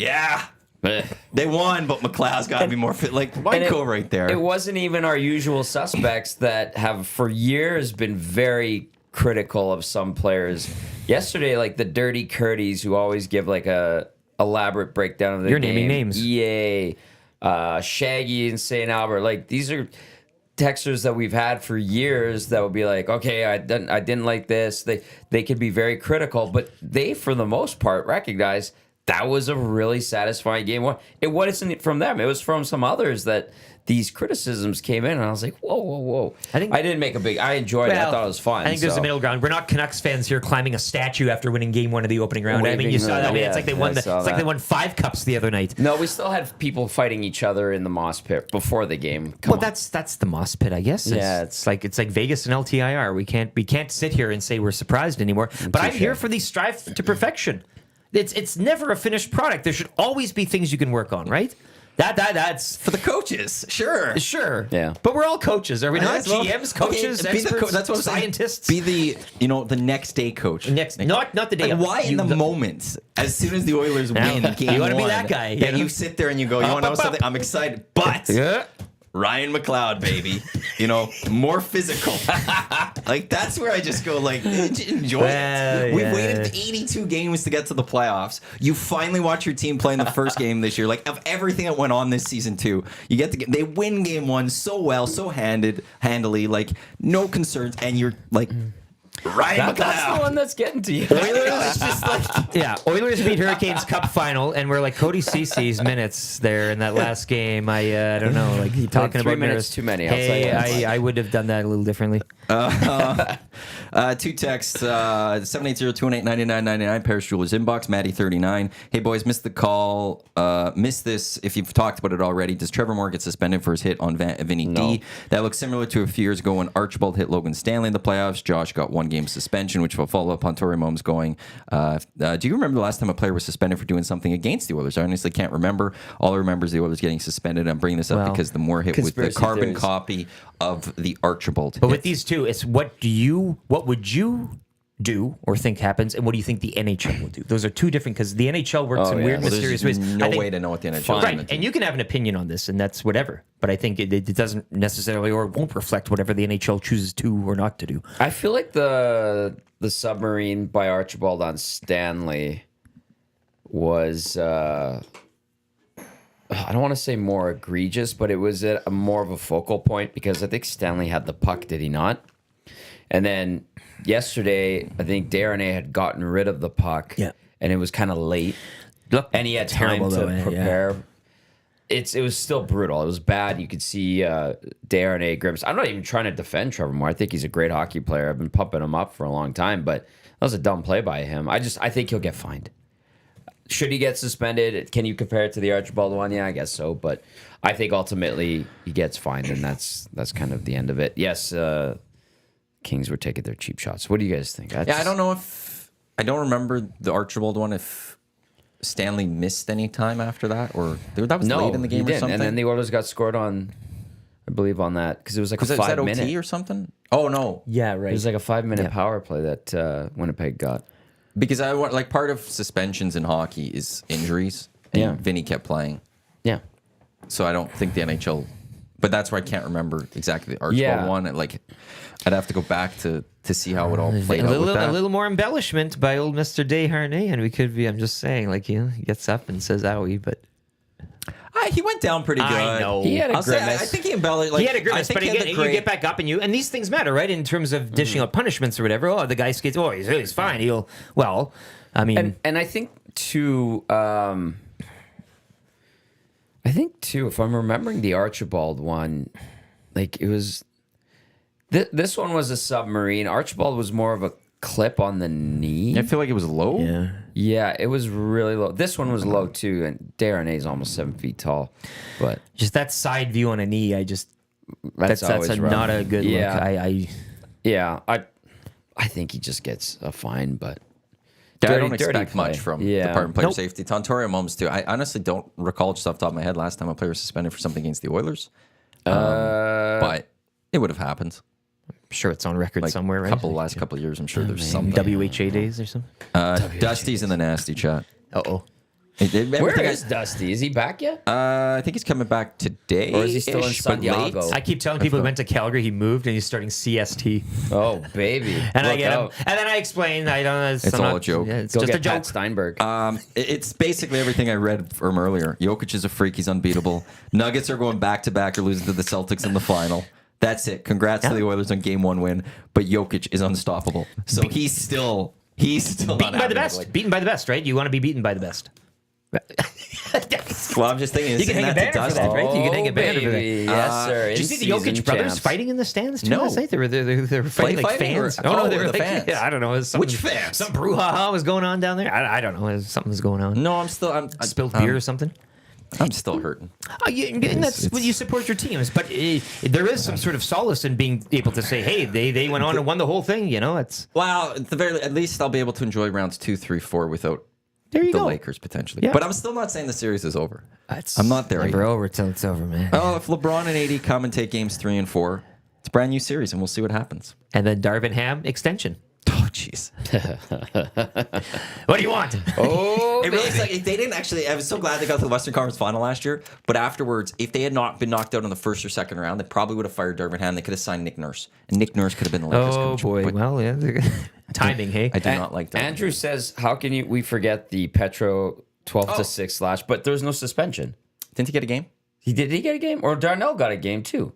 won, but McLeod's got to be more fit. Like, why And go right there? It wasn't even our usual suspects that have for years been very critical of some players. Yesterday, like the Dirty Curdies, who always give like a elaborate breakdown of the You're game. naming names. EA, Shaggy in St. Albert. Like these are texters that we've had for years that would be like, okay, I didn't like this. They could be very critical, but they, for the most part, recognize that was a really satisfying game. It wasn't from them. It was from some others that these criticisms came in, and I was like, whoa. I didn't make a big. I enjoyed it. I thought it was fun. I think there's a middle ground. We're not Canucks fans here climbing a statue after winning game 1 of the opening round. I mean, you saw that. I mean, it's like they won. It's like they won 5 cups the other night. No, we still had people fighting each other in the moss pit before the game. Well, that's the moss pit, I guess. Yeah, it's like Vegas and LTIR. We can't sit here and say we're surprised anymore. But I'm here for the strive to perfection. It's never a finished product. There should always be things you can work on, right? That's For the coaches, sure. sure. Yeah. But we're all coaches, are we not? Well, GMs, okay, coaches, be the experts, that's what I'm saying. scientists. Be the the next day coach. Not the day. Like, of. why in the moment, as soon as the Oilers win game you wanna be 1, that guy, that you know? you sit there and you go, you want to know something? I'm excited, but Yeah. Ryan McLeod, baby, more physical. Like that's where I just go, like, enjoy Well, it. We've yeah. waited 82 games to get to the playoffs. You finally watch your team play in the first game this year. Like of everything that went on this season too, you get they win game 1 so well, so handily, like no concerns, and you're like. Ryan That's the McLeod. one that's getting to you. Oilers just like Yeah, Oilers beat Hurricanes Cup final, and we're like Cody Cece's minutes there in that last game. I don't know, like he talking 3 about minutes too many, I'll Hey, tell you that much. I would have done that a little differently. 2 texts, 780-218-9999, Paris Jewelers inbox, Maddie39. Hey boys, missed the call. Missed this if you've talked about it already. Does Trevor Moore get suspended for his hit on Vinny D? That looks similar to a few years ago when Archibald hit Logan Stanley in the playoffs. Josh got 1 game suspension, which will follow up on Torrey Momes going, do you remember the last time a player was suspended for doing something against the Oilers? I honestly can't remember. All I remember is the Oilers getting suspended. I'm bringing this up because the Moore hit was the conspiracy carbon theories. copy of the Archibald But hit. with these two, it's what would you do or think happens, and what do you think the NHL will do? Those are two different, because the NHL works in weird, Well, mysterious there's ways. no I think- way to know what the NHL is Right, going to and do. you can have an opinion on this, and that's whatever. But I think it doesn't necessarily or won't reflect whatever the NHL chooses to or not to do. I feel like the submarine by Archibald on Stanley was I don't want to say more egregious, but it was a more of a focal point because I think Stanley had the puck, did he not? And then yesterday, I think Darnay had gotten rid of the puck, and it was kind of late, and he had time to prepare. Yeah. It was still brutal. It was bad. You could see Darnay grimace. I'm not even trying to defend Trevor Moore. I think he's a great hockey player. I've been pumping him up for a long time, but that was a dumb play by him. I think he'll get fined. Should he get suspended? Can you compare it to the Archibald one? Yeah, I guess so. But I think ultimately he gets fined, and that's kind of the end of it. Yes, Kings were taking their cheap shots. What do you guys think? I don't know if I don't remember the Archibald one. If Stanley missed any time after that, or that was late in the game he or something. And then the Oilers got scored on, I believe, on that because it was like a 5-minute OT or something. Oh no, yeah, right. It was like a 5-minute power play that Winnipeg got. Because I want part of suspensions in hockey is injuries. And Vinny kept playing. Yeah. So I don't think the NHL, but that's where I can't remember exactly the Archibald one. I'd have to go back to see how it all played out with that. A little more embellishment by old Mr. Desharnais, and we could be. I'm just saying, he gets up and says "owie," but he went down pretty good. I know. He had a grimace. I think he embellished. He had a grimace, but you get back up and these things matter, right? In terms of dishing out punishments or whatever. Oh, the guy skates. Oh, he's fine. And I think too. If I'm remembering the Archibald one, it was. This one was a submarine. Archibald was more of a clip on the knee. I feel like it was low. Yeah, it was really low. This one was low too, and Darnay's almost 7 feet tall. But just that side view on a knee, that's always rough. Not a good look. I think he just gets a fine, but I don't expect much from Department of Player Safety. Tontorio moments too. I honestly don't recall just off the top of my head last time a player was suspended for something against the Oilers. But it would have happened. I'm sure it's on record somewhere, right? Last couple of years, I'm sure there's some WHA days or something. Dusty's in the nasty chat. Uh-oh. Where is Dusty? Is he back yet? I think he's coming back today. Or is he still in Santiago? I keep telling people he went to Calgary, he moved, and he's starting CST. Oh, baby. And I get him. And then I explain, I don't know. It's all a joke. Yeah, it's Go just get a joke. Pat Steinberg. It's basically everything I read from earlier. Jokic is a freak. He's unbeatable. Nuggets are going back-to-back or losing to the Celtics in the final. That's it. Congrats to the Oilers on Game 1 win. But Jokic is unstoppable. So he's still beaten by the best. Beaten by the best, right? You want to be beaten by the best. Well, I'm just thinking. You can hang a banner for that, right? You can hang a banner for that. Yes, sir. Did you see the Jokic brothers fighting in the stands too last night? They were fighting like fans. They were the fans. Yeah, I don't know. Which fans? Some brouhaha was going on down there. I don't know. Something was going on. No, I'm spilled beer or something. I'm still hurting. And that's when you support your teams. But there is some sort of solace in being able to say, "Hey, they went on and won the whole thing." It's at least I'll be able to enjoy rounds 2, 3, 4 without the Lakers potentially. Yeah. But I'm still not saying the series is over. I'm not there never yet. over till it's over, man. Oh, if LeBron and AD come and take games 3 and 4, it's a brand new series, and we'll see what happens. And then Darvin Ham extension. Oh, jeez. What do you want? Oh, it really is like if they didn't actually. I was so glad they got to the Western Conference Final last year. But afterwards, if they had not been knocked out in the first or second round, they probably would have fired Darvin Ham. They could have signed Nick Nurse, and Nick Nurse could have been the Lakers coach. Oh boy, But well, yeah, timing. Hey, I do not like that. Andrew says, "How can we forget the Petro 12-6 slash?" But there's no suspension. Didn't he get a game? Did he get a game? Or Darnell got a game too?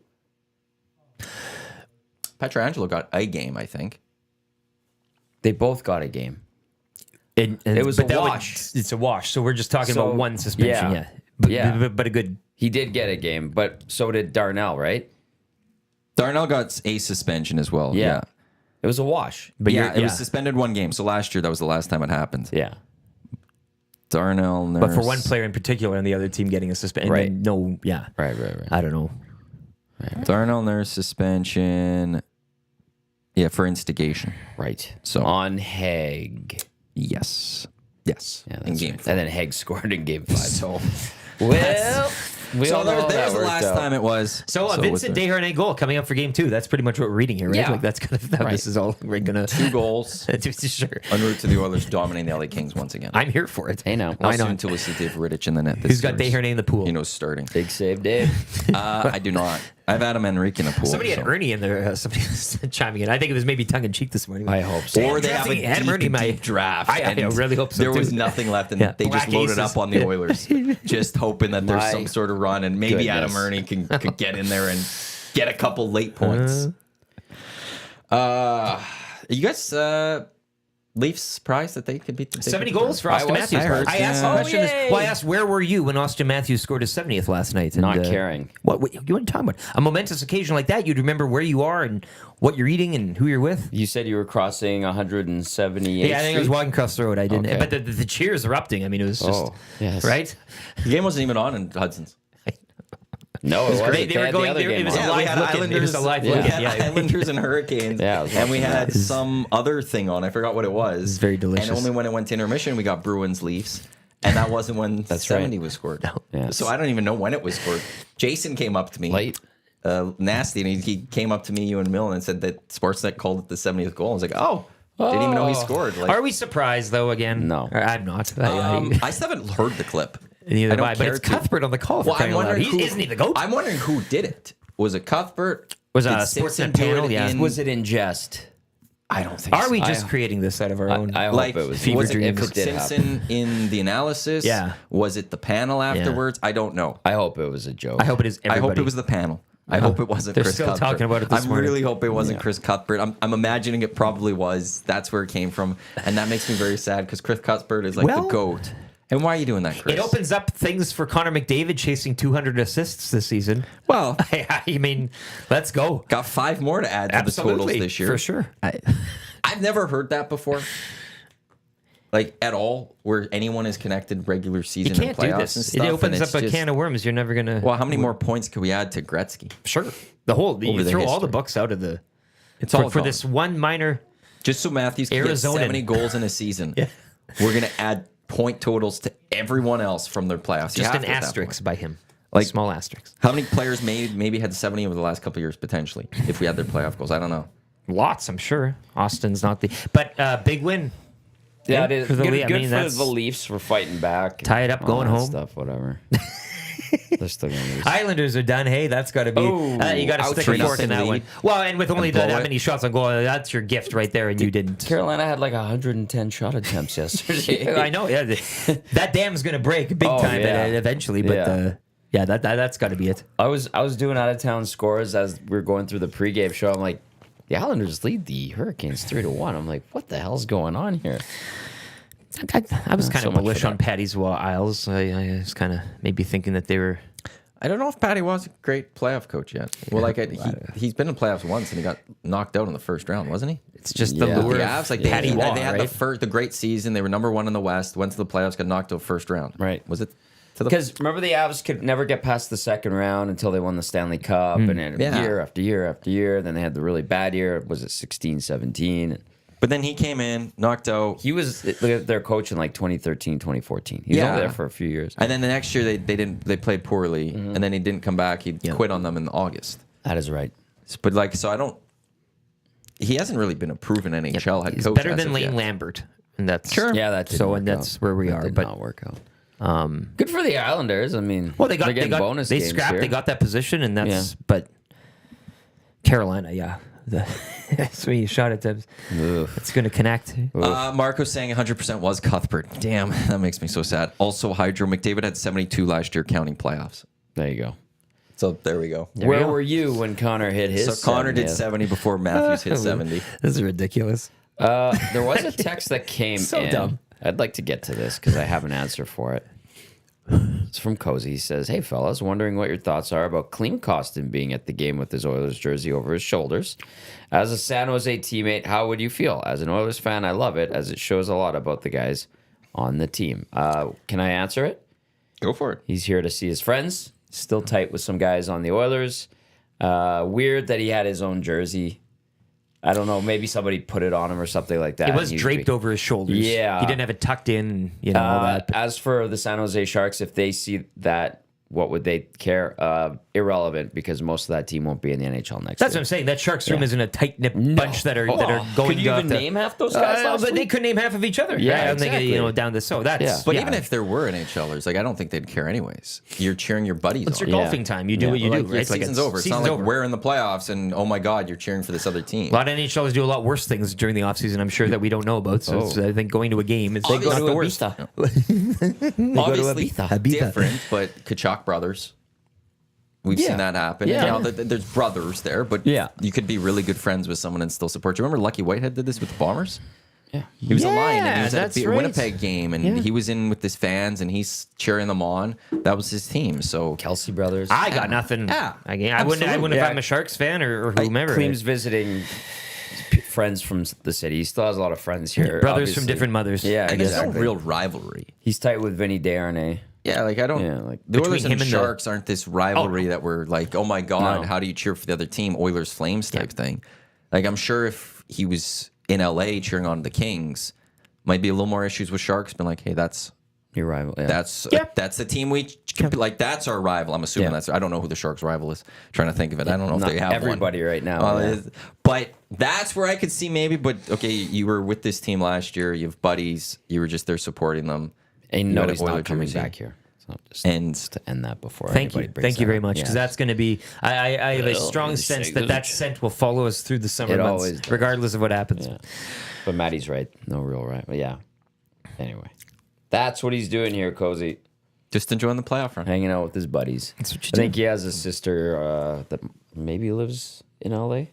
Pietrangelo got a game, I think. They both got a game. It was a wash. It's a wash. So we're just talking about one suspension. But a good. He did get a game, but so did Darnell, right? Darnell got a suspension as well. Yeah. It was a wash. But it was suspended 1 game. So last year, that was the last time it happened. Yeah. Darnell, Nurse. But for one player in particular and the other team getting a suspension. Right. Right. I don't know. Right. Darnell, Nurse suspension. Yeah, for instigation. Right. So on Haig. Yes. Yeah, in game 4. And then Haig scored in game 5. So So there's the last time it was. So Vincent Desharnais goal coming up for game 2. That's pretty much what we're reading here, right? Yeah. That's kind of this is all we're gonna 2 goals. Sure. En route to the Oilers dominating the LA Kings once again. I'm here for it. Hey now. Why not? Until we see Dave Rittich in the net. Who's got Desharnais in the pool? He knows starting. Big save, Dave. I do not. I have Adam Henrique in a pool. Somebody had so. Ernie in there. Somebody was chiming in. I think it was maybe tongue in cheek this morning. I hope so. Or they have a deep draft. I and really hope so. There was too. nothing left, and Yeah. they just Black loaded aces. up on the Oilers, just hoping that there's My some sort of run, and maybe Adam goodness. Ernie could get in there and get a couple late points. You guys Leafs surprised that they could beat the 70 goals for Austin Matthews. I heard, I asked the yeah. question. yay. I asked, where were you when Austin Matthews scored his 70th last night? And, Not caring. What you want to talk about? A momentous occasion like that, you'd remember where you are and what you're eating and who you're with. You said you were crossing 178. Yeah, I think I was walking across the road. I didn't, Okay. but the cheers erupting. I mean, it was just yes. right. The game wasn't even on in Hudson's. No, it wasn't. They were had going. the other It game was on. a live look-in. It was a live We look-in. had Yeah. Islanders and Hurricanes. Yeah, I was and we watching had that. some other thing on. I forgot what it was. It's very delicious. And only when it went to intermission, we got Bruins Leafs. And that wasn't when That's 70 right. was scored. Yeah. So I don't even know when it was scored. Jason came up to me. Late. Nasty. And he came up to me, you and Millen, and said that Sportsnet called it the 70th goal. I was like, oh. Didn't even know he scored. Like, Are we surprised though? Again, No. Or I'm not. I still haven't heard the clip. Neither I don't have I, but care it's to. Cuthbert on the call. For Well, I'm crying out loud. wondering who, Isn't he the goat? I'm wondering who did it. Was it Cuthbert? Was Did a Simpson Sportsnet do panel, it yeah. in- Was it in jest? I don't think so. Are we just creating this out of our own? I hope Like, it was. fever was it dreams. If it did Simpson in the analysis? Yeah. Was it the panel afterwards? I don't know. I hope it was a joke. I hope it is. Everybody. I hope it was the panel. I hope it wasn't They're Chris still Cuthbert. talking about it this I morning. really hope it wasn't Chris Cuthbert. I'm imagining it probably was. That's where it came from. And that makes me very sad because Chris Cuthbert is like Well, the GOAT. And why are you doing that, Chris? It opens up things for Connor McDavid chasing 200 assists this season. Well, I mean, let's go. got 5 more to add to the totals this year. for sure. I've never heard that before. Like at all, where anyone is connected regular You season can't and do playoffs this. and stuff. It opens and up a it's can of worms. You're never gonna. Well, how many more points could we add to Gretzky? Sure. The whole you Over the throw all the history. books out of the. It's for, all for gone. this one minor. Just so Matthews can get Arizonan. 70 goals in a season. We're gonna add point totals to everyone else from their playoffs. You Just have an to at that asterisk point. by him. Like- Small asterisk. How many players maybe had 70 over the last couple of years potentially if we had their playoff goals? I don't know. Lots, I'm sure. Austin's not the. But big win. Yeah, it is. For the Good, Leafs, I good mean, for that's- the Leafs for fighting back. Tie it up, all going that home. Stuff, whatever. They're still gonna lose. Islanders are done. Hey, that's got to be. Oh, you got to ouch, stick a 3-0 fork in that lead. one. Well, and with only And blow that it. many shots on goal, that's your gift right there, and you didn't. Carolina had like 110 shot attempts yesterday. I know. Yeah, that dam's gonna break big Oh, time yeah. eventually. But Yeah. that's got to be it. I was doing out of town scores as we were going through the pregame show. I'm like, the Islanders lead the Hurricanes 3-1. I'm like, what the hell's going on here? I was kind so of much bullish for on that. Patty's Isles. I was kind of maybe thinking that they were. I don't know if Patty was a great playoff coach yet. Well, like he's been in playoffs once and he got knocked out in the first round, wasn't he? It's just the Yeah. lure The of Avs, like Patty they Waugh, had right? the great season. They were number 1 in the West. Went to the playoffs, got knocked out first round. Right. Was it to the? Because remember, the Avs could never get past the second round until they won the Stanley Cup. And then Yeah. year after year after year. Then they had the really bad year. Was it 16, 17? But then he came in, knocked out, He was their coach in like 2013, 2014. He was Yeah. only there for a few years. and then the next year they played poorly, and then he didn't come back. He quit on them in August. That is right. But like, so I don't. He hasn't really been a proven NHL head He's coach. better as than of Lane yet. Lambert, and that's Yeah, that didn't so, work and that's out. where we That are. did But not work out. Good for the Islanders. I mean, well, they they're got getting bonus they games scrapped. here. They got that position, and that's Yeah. but Carolina, yeah. That's when you shot at them. Oof. It's going to connect. Marco's saying 100% was Cuthbert. Damn, that makes me so sad. Also, Hydro McDavid had 72 last year, counting playoffs. There you go. So there we go. Where we go. were you when Connor hit his? So Connor did 70th? 70 before Matthews hit 70. This is ridiculous. There was a text that came So in. dumb. I'd like to get to this because I have an answer for it. It's from Cozy. He says, "Hey fellas, wondering what your thoughts are about Klim Kostin being at the game with his Oilers jersey over his shoulders. As a San Jose teammate, how would you feel? As an Oilers fan, I love it as it shows a lot about the guys on the team. Can I answer it? Go for it. He's here to see his friends. Still tight with some guys on the Oilers. Weird that he had his own jersey. I don't know. Maybe somebody put it on him or something like that. It was He's draped big. over his shoulders. Yeah. He didn't have it tucked in, all that. As for the San Jose Sharks, if they see that what would they care? Irrelevant, because most of that team won't be in the NHL next That's year. what I'm saying. That Sharks room isn't a tight knit bunch that are going. Could you even name half those guys? But last they week? could name half of each other. Yeah, I don't exactly. think down the that's. Yeah. But even if there were NHLers, like I don't think they'd care anyways. You're cheering your buddies it's on. your golfing time. You do what you do, right? Season's over. It's not like we're in the playoffs and oh my god, you're cheering for this other team. A lot of NHLers do a lot worse things during the offseason, I'm sure, that we don't know about. So I think going to a game is not the worst. Obviously Ibiza. different, but Kachuk brothers. We've seen that happen. Yeah. And now there's brothers there, but you could be really good friends with someone and still support you. Remember Lucky Whitehead did this with the Bombers? Yeah. He was a Lion and he was that's at a right. Winnipeg game and he was in with his fans and he's cheering them on. That was his team. So Kelsey brothers. I got nothing. Yeah, I wouldn't if I'm a Sharks fan or whomever. Klim's visiting friends from the city. He still has a lot of friends here. Brothers obviously. from different mothers. Yeah, and there's exactly. no real rivalry. He's tight with Vinny Desharnais. Yeah, like I don't. Yeah, like the Oilers between and him and Sharks aren't this rivalry that we're like, oh my god, No. how do you cheer for the other team? Oilers Flames type thing. Like I'm sure if he was in LA cheering on the Kings, might be a little more issues with Sharks. Been like, hey, that's Your rival. Yeah. that's the team we like. That's our rival. I'm assuming that's. I don't know who the Sharks' rival is. Trying to think of it. I don't know if Not they have everybody one. right now. But that's where I could see maybe. But okay, you were with this team last year. You have buddies. You were just there supporting them. And You got nobody's an Oiler not coming jersey. back here. So just And to end that before. Thank you. anybody brings Thank you that very up. much, because Yeah. that's going to be. I have a strong sense that scent will follow us through the summer It months, always does. regardless of what happens. Yeah. But Maddie's right. No real right. But yeah. Anyway, that's what he's doing here, Cozy. Just enjoying the playoff run. Hanging out with his buddies. That's what you I think he has a sister that maybe lives in LA.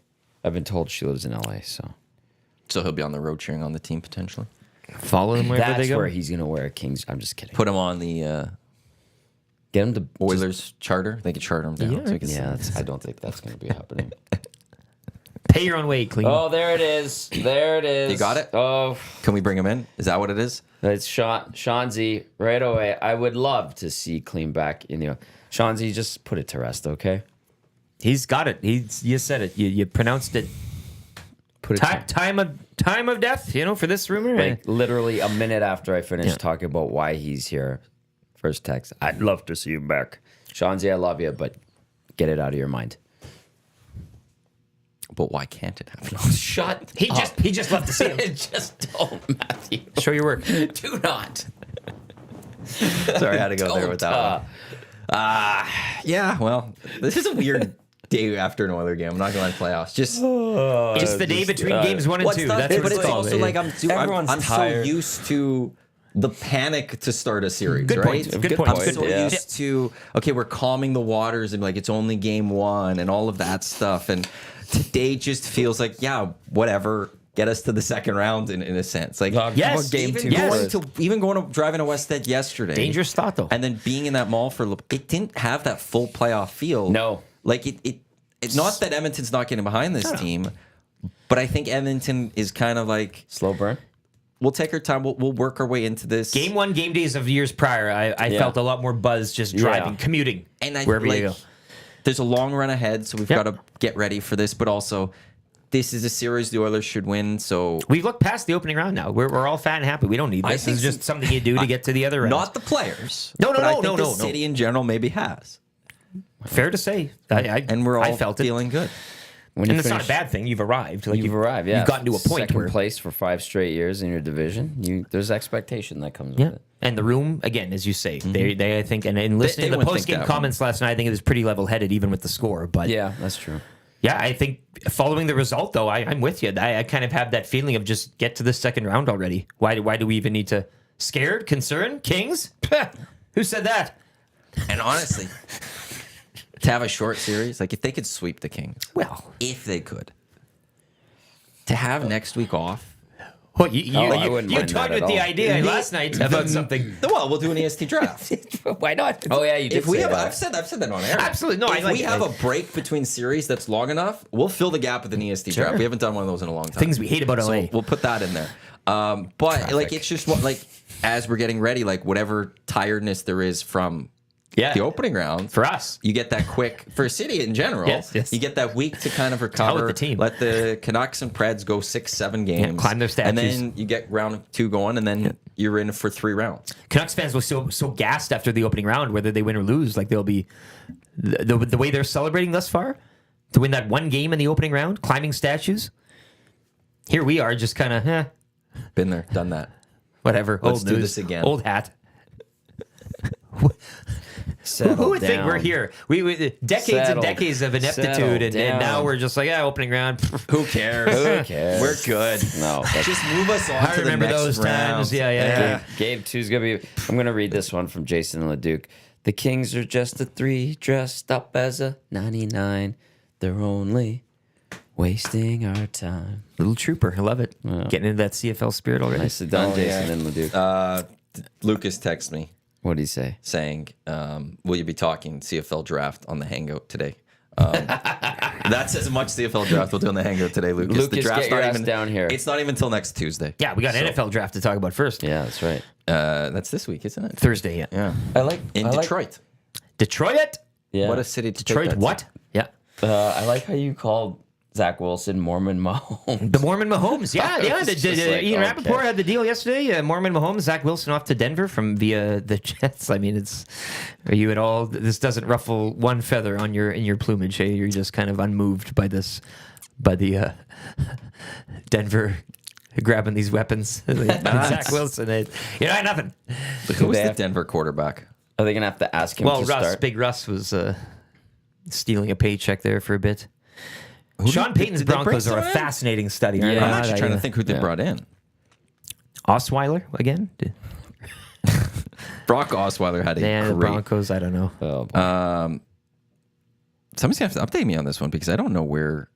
I've been told she lives in LA. So So he'll be on the road cheering on the team potentially. Follow them wherever that's they go. where he's gonna wear a Kings. I'm just kidding. Put him on the Get him to Oilers charter. They could charter him down. Yeah. So he can Yeah, I don't think that's gonna be happening. Pay your own way, clean. Oh, there it is. There it is. You got it? Oh, Can we bring him in? Is that what it is? it's Shanzi right away. I would love to see Clean back in the. Shanzi, just put it to rest, okay? He's got it. You said it. You pronounced it. Put it Time of death. For this rumor. like literally a minute after I finished talking about why he's here. First text. I'd love to see him back. Shanzi, I love you, but get it out of your mind. But why can't it happen? Shut. he just left to see him. Just don't, Matthew. Show your work. Do not. Sorry, I had to go there with that one. Yeah, well, this is a weird day after an Oiler game. I'm not going to lie, playoffs. Just It's the day between games 1 and 2. That's what but it's it's called. also like Everyone's I'm so tired. used to the panic to start a series, Good right? point. Good point. I'm so Yeah. used to we're calming the waters and like it's only game 1 and all of that stuff. And today just feels like whatever. Get us to the second round in a sense. Like Yes. even Game 2 going first. driving to Westhead yesterday. Dangerous thought, though. And then being in that mall for a little, it didn't have that full playoff feel. No. Like it's not that Edmonton's not getting behind this team, but I think Edmonton is kind of like Slow burn. we'll take our time. We'll work our way into this. Game 1, game days of years prior, I felt a lot more buzz just driving, Yeah. commuting, and I wherever like, you go. There's a long run ahead, so we've Yep. got to get ready for this. But also, this is a series the Oilers should win. So We've looked past the opening round now. We're all fat and happy. We don't need this. This is just something you do to get to the other round. not the players. No, but I no, think no, the no. city in general maybe has, Fair to say. and we're I all felt it. feeling good. When And you it's not a finish- bad thing. You've arrived. Like You've arrived, yeah. You've gotten to a point Second where place for 5 straight years in your division. There's expectation that comes Yeah. with it. And the room, again, as you say, they I think, and listening they to the wouldn't post think game that comments last night, I think it was pretty level headed, even with the score. But Yeah, that's true. yeah, I think following the result, though, I'm with you. I kind of have that feeling of just get to the second round already. Why do we even need to? Scared? Concerned? Kings? Who said that? And honestly, to have a short series, like if they could sweep the Kings, Well, if they could, to have next week off. well you I wouldn't mind toyed that with at the all. idea last night about something. Well, we'll do an EST draft. Why not? Oh, yeah, you did If we say have, that. I've said that on air. Absolutely. No, if I like we it. have a break between series that's long enough, we'll fill the gap with an EST draft. We haven't done one of those in a long time. Things we hate about So LA. we'll put that in there. But like it's just what like as we're getting ready, like whatever tiredness there is from the opening round For us. you get that quick for City in general. Yes. You get that week to kind of recover. the team. Let the Canucks and Preds go 6-7 games, climb their statues. and then you get round 2 going, and then you're in for 3 rounds. Canucks fans were so gassed after the opening round, whether they win or lose. Like they'll be the way they're celebrating thus far to win that one game in the opening round, climbing statues. Here we are, just kind of Been there, done that. whatever. Let's old do news, this again. Old hat. Settle Who would think down. we're here? We decades and Settle. decades of ineptitude, Settle and down. now we're just like, opening round. Who cares? Who cares? We're good. No, that's Just move us on I to remember the next those round. times. Yeah. Gabe 2's gonna be. I'm gonna read this one from Jason Leduc. The Kings are just a 3 dressed up as a 99. They're only wasting our time. Little trooper, I love it. Getting into that CFL spirit already. Nicely done, Jason and Leduc. Lucas texted me What did he say? saying, will you be talking CFL draft on the Hangout today? That's as much CFL draft we'll do on the Hangout today, Lucas. Lucas, the draft's get your not ass even down here. It's not even until next Tuesday. Yeah, we got an NFL draft to talk about first. Yeah, that's right. That's this week, isn't it? Thursday, yeah. Yeah. I like In Detroit. Detroit? Yeah. What a city to take Detroit, that what? Yeah. I like how you called Zach Mormon Mahomes. The Mormon Mahomes. Yeah. It's just like, Ian okay. Rappaport had the deal yesterday. Mormon Mahomes, Zach Wilson off to Denver via the Jets. I mean, are you at all, this doesn't ruffle one feather in your plumage, eh? You're just kind of unmoved by the Denver grabbing these weapons. Zach Wilson, you know, nothing. Who was They the have- Denver quarterback? Are they gonna have to ask him Well, to Russ, start? Big Russ was stealing a paycheck there for a bit. Sean did- Payton's did they bring Broncos are a someone in? fascinating study. Yeah. aren't I'm they? actually trying to think who they Yeah. brought in. Osweiler again? Brock Osweiler had a Yeah, the great... Broncos, I don't know. Oh, boy. Somebody's going to have to update me on this one because I don't know who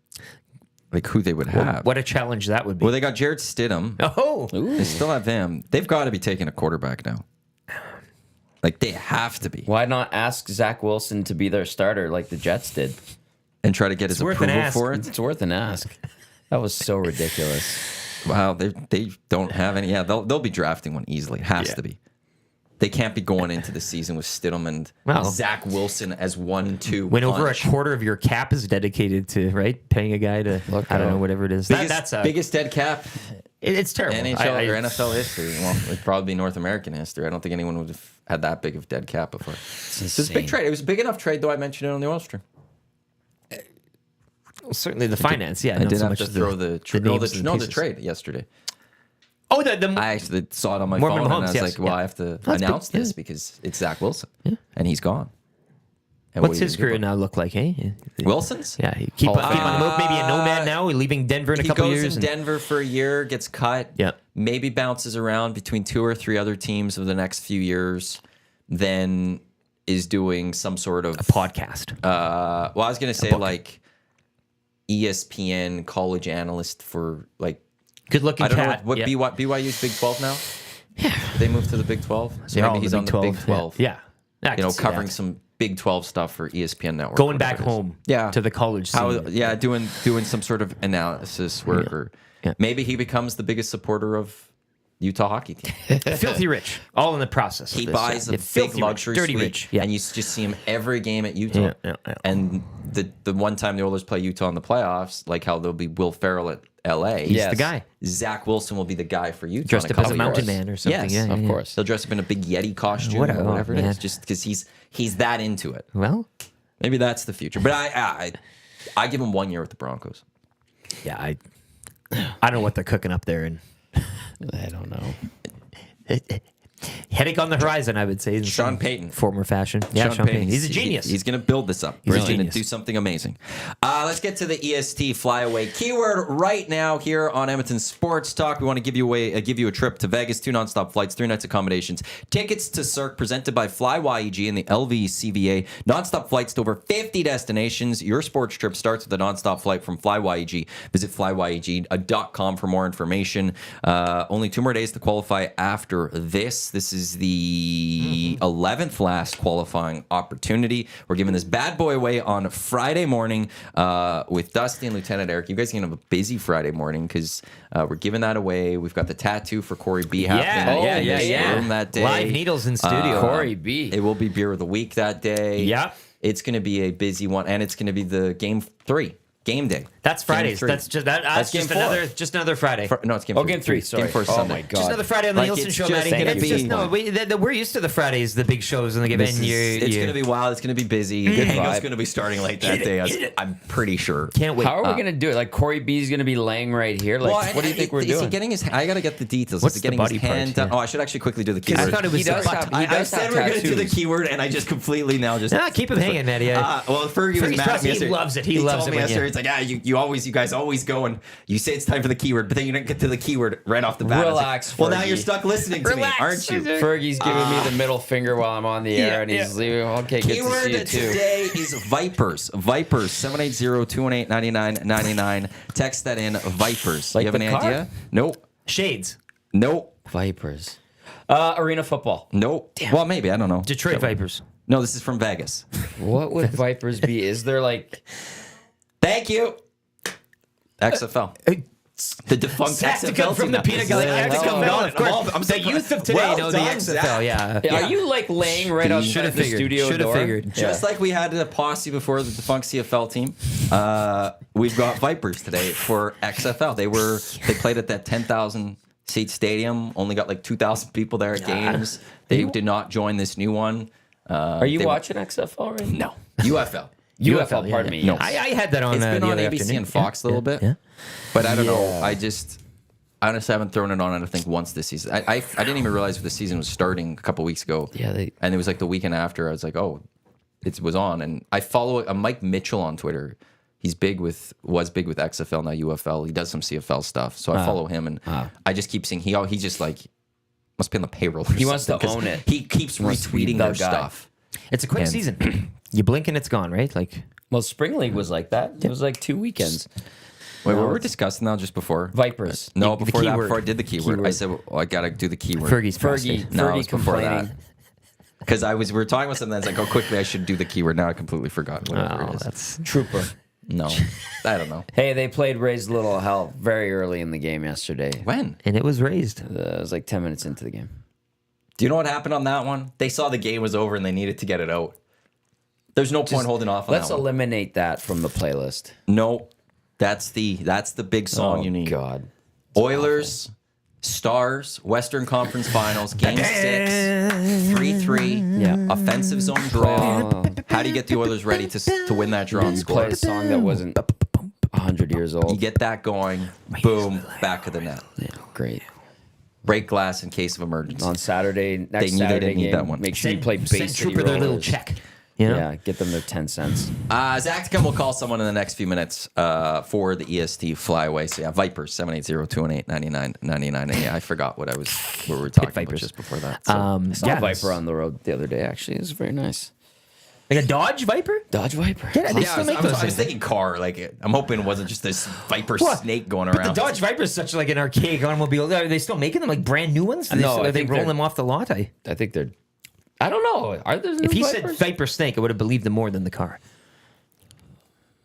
they would have. What a challenge that would be. Well, they got Jared Stidham. Oh, They still have him. They've got to be taking a quarterback now. Like, they have to be. Why not ask Zach Wilson to be their starter like the Jets did? And try to get his worth an approval ask. for it. It's worth an ask. That was so ridiculous. Wow, they don't have any. Yeah, they'll be drafting one easily. It has to be. They can't be going into the season with Stidham and Well, Zach Wilson as 1-2. when over a punch. quarter of your cap is dedicated to, right, paying a guy to, Look I don't out. know, whatever it is. Biggest, biggest dead cap It's terrible. NHL or NFL history. Well, it'd probably be North American history. I don't think anyone would have had that big of dead cap before. It was a big trade. It was a big enough trade, though I mentioned it on the oil stream. Certainly the finance, yeah. I not did so have much to throw the names and the pieces. trade yesterday. Oh, the I actually saw it on my Mormon phone, Mahomes, and I was yes, like, well, yeah. I have to That's announce big, this yeah. because it's Zach Wilson, and he's gone. And what What's are you his gonna career do now look like, eh? about- Wilson's? Yeah, you keep Hall on of keep on the Fame. move. Maybe a nomad now, leaving Denver in a He couple goes years. in Denver for a year, gets cut. Yeah. Maybe bounces around between 2 or 3 other teams over the next few years. Then is doing some sort of podcast. well, I was gonna say like ESPN college analyst for like Good looking I don't cat. know what yeah. BYU's Big 12 now. Yeah, they moved to the Big 12. So They're all maybe he's on the Big 12. Yeah. I You can know, see covering that. some Big 12 stuff for ESPN Network. Going back whatever it is. home. Yeah. To the college scene. How, yeah, doing some sort of analysis work, or Yeah. maybe he becomes the biggest supporter of Utah hockey team. Filthy rich. All in the process. He of this, buys yeah. a Yeah, big filthy rich, luxury dirty suite, rich. Yeah. and you just see him every game at Utah. Yeah, yeah, yeah. And the one time the Oilers play Utah in the playoffs, like how there'll be Will Ferrell at LA. He's Yes. the guy. Zach Wilson will be the guy for Utah. Dressed in up as a couple mountain years. man or something. Yes, yeah, yeah, Of yeah. course. He'll dress up in a big Yeti costume What or a- whatever it man. is, just because he's that into it. Well, Maybe that's the future. But I give him 1 year with the Broncos. yeah, I don't know what they're cooking up there. And I don't know. headache on the horizon, I would say. In Sean some Payton. former fashion. Yeah, Sean Payton. He's a genius. He's going to build this up. He's a He's going to genius. do something amazing. Let's get to the EST FlyAway keyword right now here on Edmonton Sports Talk. We want to give you a trip to Vegas, 2 nonstop flights, 3 nights accommodations, tickets to Cirque presented by FlyYEG and the LVCVA. Nonstop flights to over 50 destinations. Your sports trip starts with a nonstop flight from FlyYEG. Visit flyyeg.com for more information. Only 2 more days to qualify after this. tickets. This is the 11th last qualifying opportunity. We're giving this bad boy away on Friday morning with Dusty and Lieutenant Eric. You guys are going to have a busy Friday morning because we're giving that away. We've got the tattoo for Corey B happening in this room that day. Live needles in studio. Corey B. It will be beer of the week that day. Yep. It's going to be a busy one, and it's going to be the game 3. Game day. That's Fridays. Game 3. That's game just 4. another Friday. No, it's game 3. Game 3. Sorry. Game 4 is Oh Sunday. my God. Just another Friday on the Like, Nielsen it's show, just Maddie. gonna be- We're used to the Fridays, the big shows in the game. It's going to be wild. It's going to be busy. Good Hango's vibe. going to be starting late that day. I'm pretty sure. Can't wait. How are we going to do it? Like, Corey B is going to be laying right here? Like, what do you think we're Is he doing? getting his? I got to get the details. What's Is he the getting body his hand part? done? Oh, I should actually quickly do the keyword. I thought it was He does the have- butt. he does I said have we're going to do the tattoos. keyword, and I just completely now just. Keep him hanging, Maddie. Well, Fergie was Fergie's mad at trust, me he yesterday. loves it. He loves told it me when yesterday. It's like, you guys always go and you say it's time for the keyword, but then you don't get to the keyword right off the bat. Relax, Well, now Fergie. you're stuck listening to Relax. me, aren't you? Fergie's giving me the middle finger while I'm on the air, and he's leaving. Okay, good to Keyword see you too. today is Vipers. Vipers, 780-218-9999. Text that in, Vipers. Like You have the any car? idea? Nope. Shades. Nope. Vipers. Arena football. Nope. Well, maybe. I don't know. Detroit Vipers. No, this is from Vegas. What would Vipers be? Is there like... Thank you. XFL. The defunct Zachticum XFL from team. the Peanut Gallery. Well, Zachticum, well, of course. I'm The surprised. youth of today Well know the done, XFL. Zach. Yeah. Are you like laying right outside Should've the figured. studio Should've door? figured. Just like we had a posse before the defunct CFL team, we've got Vipers today for XFL. They played at that 10,000 seat stadium. Only got like 2,000 people there at games. They did not join this new one. Are you watching XFL right now? No, UFL. UFL, pardon me. No. yes. I had that on It's been the on other ABC afternoon. and Fox a little bit. Yeah. But I don't know. Yeah. I honestly haven't thrown it on, I don't think, once this season. I didn't even realize the season was starting a couple weeks ago. Yeah, and it was like the weekend after. I was like, oh, it was on. And I follow Mike Mitchell on Twitter. He's was big with XFL, now UFL. He does some CFL stuff. So I follow him, and I just keep seeing he just like must be on the payroll. Or He wants to something, 'cause own it. He keeps Wants to be retweeting the their guy. stuff. It's a quick season. You blink and it's gone, right? Like Well, Spring League was like that. It was like 2 weekends. Wait, what were we discussing now just before? Vipers. No, The before that, keyword. before I did the keyword, I Keyword. said, well, I got to do the keyword. Fergie's Fergie, prostate. No, it Fergie was before complaining. that. Because we were talking about something that's like, oh, quickly, I should do the keyword. Now I completely forgot whatever it is. That's Trooper. No, I don't know. Hey, they played Raised Little Hell very early in the game yesterday. When? and it was raised. It was like 10 minutes into the game. Do you know what happened on that one? They saw the game was over and they needed to get it out. There's no point holding off on Let's that one. eliminate that from the playlist. No, that's the big song you need. God. Oilers, Stars, Western Conference Finals, Game 6, 3-3, Yeah. offensive zone draw. How do you get the Oilers ready to win that draw and You score? play a song that wasn't 100 years old. You get that going, boom, back of the net. Yeah, great. Break glass in case of emergency. On Saturday, next They knew they Saturday didn't need game, that one. make sure you play Send Bay City Trooper their little Rollers. check. You know? Yeah, get them their 10 cents. Zachticum will call someone in the next few minutes for the EST FlyAway. So yeah, Vipers, 780-218-9999. And yeah, I forgot what we were talking about Vipers. just before that. So. I saw yeah, a Viper on the road the other day, actually. It was very nice. like a Dodge Viper. Dodge Viper. Yeah, they Yeah, still make I those was things. thinking car. Like, I'm hoping it wasn't just this Viper What? snake going But around. the Dodge Viper is such like an archaic automobile. Are they still making them like brand new ones? No, I Are they think rolling they're- them off the lot? I think they're... I don't know. Are there new If he Vipers? said Viper Snake, I would have believed him more than the car.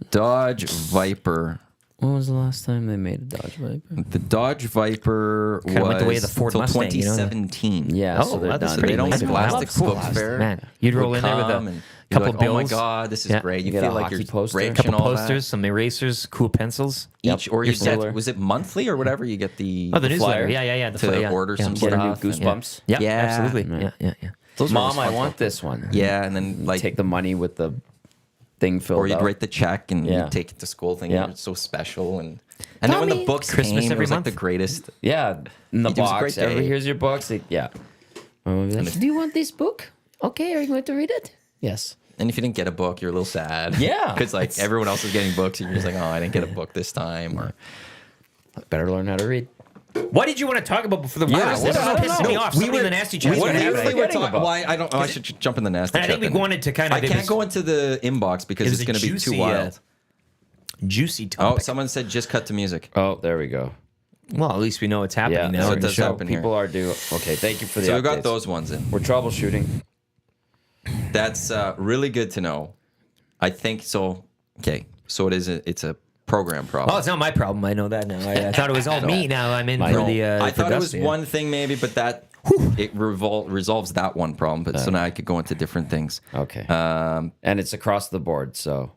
Dodge Viper. When was the last time they made a Dodge Viper? The Dodge Viper Kinda was went the way of the Ford until Mustang, you know? 2017. Yeah, so they're well, that's done. pretty They don't nice. make I plastic love cool. spokes fair. Man, you'd roll in there with come a and couple you're like, oh my bills. god, this is Yeah. great. You You get feel a like hockey you're poster. rich couple and all posters, that. some erasers, cool pencils. Each, or you set. get, was it monthly or whatever? You get the Oh, the newsletter. flyer Yeah. The to flyer, yeah. order yeah. some Get a new stuff. and- Goosebumps. Yeah, Yeah. absolutely. Yeah. Those were always Mom, I fun want stuff. this one. Yeah, and then like Take the money with the thing filled or you'd out. write the check and Yeah. you'd take it to school thinking Yeah. it's so special and then when the Tommy. books Christmas came, it every was like month. the greatest. Yeah, in the It was a box. great day. Here's your books. Yeah. Do you want this book? Okay, are you going to read it? Yes. And if you didn't get a book, you're a little sad. Yeah. because like everyone else was getting books, and you're just like, oh, I didn't get a book this time. Or Better learn how to read. What did you want to talk about before the Yeah, virus? what- This is I don't pissing know. me off. We Somebody were- in the nasty chat. we was were gonna have usually it. we're talking Why I don't? Oh, I should jump in the nasty. And I think chat we then. wanted to kind of. I can't go into the inbox because it was it's a going to be too juicy, wild. Juicy Oh, topic. someone said just cut to music. Oh, there we go. Well, at least we know it's happening now. so in it the does show. happen here. People are due. Okay, thank you for the So updates. we got those ones in. We're troubleshooting. That's really good to know. I think so. Okay, so it's a program problem. Oh, it's not my problem. I know that now. I thought it was all me. Now I'm in for No, the. I for thought it was Dusty. one thing maybe, but that it resolves that one problem. But so now I could go into different things. Okay. And it's across the board, so.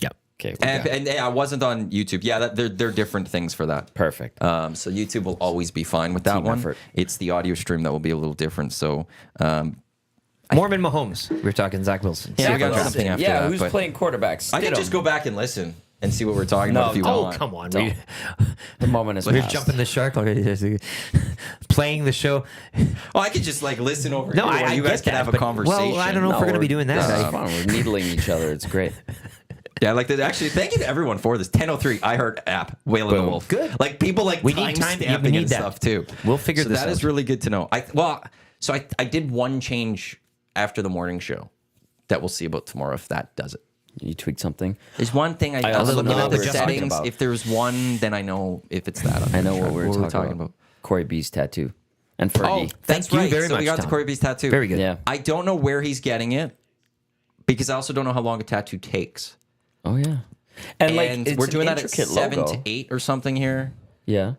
Yep. Okay. And I wasn't on YouTube. Yeah, they're different things for that. Perfect. So YouTube will always be fine with that Team one. effort. It's the audio stream that will be a little different. So Mormon Mahomes. We're talking Zach Wilson. Yeah, we got something after that. who's but playing quarterbacks? I could just go back and listen and see what we're talking about if you Oh, want. come on. Don't. The moment is We're past. jumping the shark already. Playing the show. Oh, I could just like listen over No, here while I you guys get can have a but- conversation. Well, I don't know if we're going to be doing that. This is fun. We're needling each other. It's great. Yeah, like that. Actually, thank you to everyone for this. 10:03 iHeart app, Whale of the Boom. Wolf. Good. Like people like We need time- stamping we need and that. stuff too. We'll figure so this That is out. really good to know. I did one change after the morning show that we'll see about tomorrow if that does it. You tweaked something. There's one thing I was also looking know at the what we're talking settings. about. If there's one, then I know if it's that. I know what we're talking about. Corey B's tattoo. And Oh, Fergie. that's Thank you right. very so we much, got the Tom. Corey B's tattoo. Very good. Yeah. I don't know where he's getting it because I also don't know how long a tattoo takes. Oh, yeah. And, like, And it's we're an doing that at intricate 7 logo. to 8 or something here. Yeah.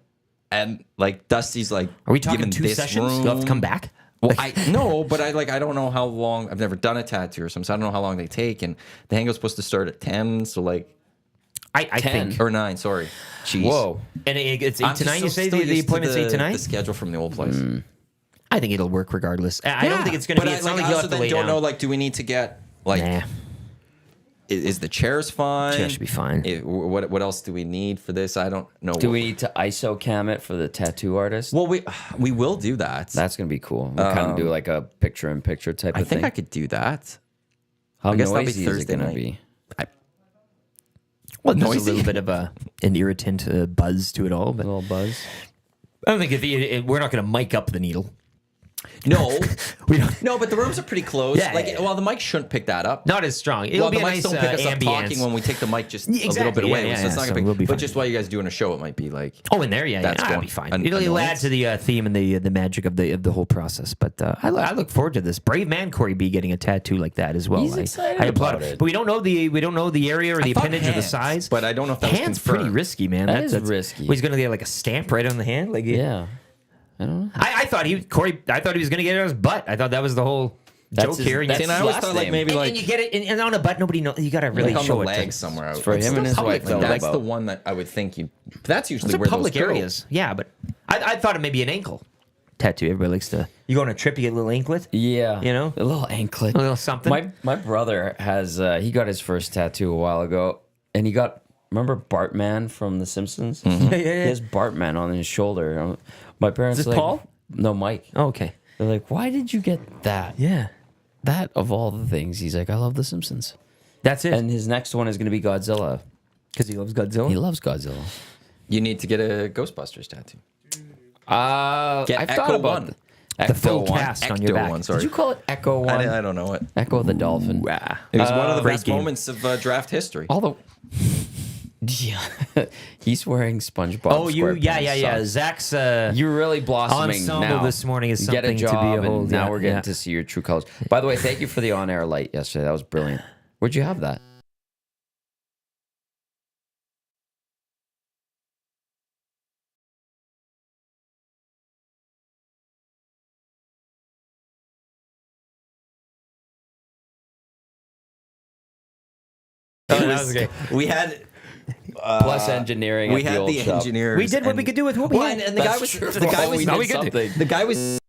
And like Dusty's like, Are we talking given 2 this sessions? room- You'll have to come back? Well, I no, but I don't know how long. I've never done a tattoo or something, so I don't know how long they take. And the hangout's supposed to start at 10, so like I 10. think. or 9. Sorry, jeez. Whoa. And it's 8 I'm to just 9, you so say? still The used to appointment's 8 to 9? The schedule from the old place. I think it'll work regardless. I don't think it's going to But be. I, It's like, not like I you'll also have to then lay don't down. know. Like, do we need to get like? Nah. Is the chairs fine? Chair should be fine. What else do we need for this? I don't know. Do we need to ISO cam it for the tattoo artist? Well, we will do that. That's going to be cool. We'll kind of do like a picture-in-picture type I of think thing. I could do that. How I guess that'll be noisy is it Thursday going to night. be? Well, there's Noisy. a little bit of an irritant buzz to it all, but A little buzz? I don't think we're not going to mic up the needle. No, We don't. no, but the rooms are pretty close. Yeah, like, yeah. well, the mic shouldn't pick that up. Not as strong. It'll Well, be the a mics nice don't pick us up ambience. talking when we take the mic just a little Exactly, bit away. yeah, so yeah, it's not so gonna be. we'll be But fine. just while you guys doing a show, it might be like. Oh, in there, yeah, That's that'll going- be fine. an- It'll add annoyance. to the theme and the magic of the whole process. But I look forward to this. Brave man, Corey B, getting a tattoo like that as well. He's excited I applaud about him. it. But we don't know the area or the thought appendage or the hands, size. but I don't know if that was hands confirmed. pretty risky, man. That is risky. Well, he's gonna get like a stamp right on the hand. Like Yeah. I don't know. I thought he was gonna get it on his butt. I thought that was the whole That's joke his- here. And that's See, and I his always last thought like name. maybe and, like and you get it and on a butt. Nobody knows. You gotta really like on show the it. legs somewhere. For It's him still and his public, wife, like, though, that's about- the one that I would think you. That's usually Those are where public those go. areas. Yeah, but I thought it may be an ankle tattoo. Everybody likes to. You go on a trip, you get a little anklet. Yeah. You know? A little anklet. A little something. My brother has, he got his first tattoo a while ago, and he got, remember Bartman from The Simpsons? Yeah, yeah, He has Bartman on his shoulder. My parents Is this like, Paul? No, Mike. Oh, okay. They're like, why did you get that? Yeah. That of all the things. He's like, I love The Simpsons. That's it. And his next one is going to be Godzilla. Because he loves Godzilla. He loves Godzilla. You need to get a Ghostbusters tattoo. I've Echo thought about One. Ecto full One. cast on your Ecto back. one, sorry. Did you call it Echo One? I don't know it. Echo the Dolphin. It was one of the Great best game. moments of draft history. All the. Yeah. He's wearing SpongeBob. Oh, yeah. SquarePants socks. Zach's. You're really blossoming Ensemble now. this morning is Get a something to job, behold, and now yeah, we're getting yeah. to see your true colors. By the way, thank you for the on-air light yesterday. That was brilliant. Where'd you have that? Oh, that was great. We had Plus engineering. we at the had old the shop. engineers. We did what and- we could do with what we Well, had. and the guy That's was true. the guy Well, was we No, did we could do. something. the guy was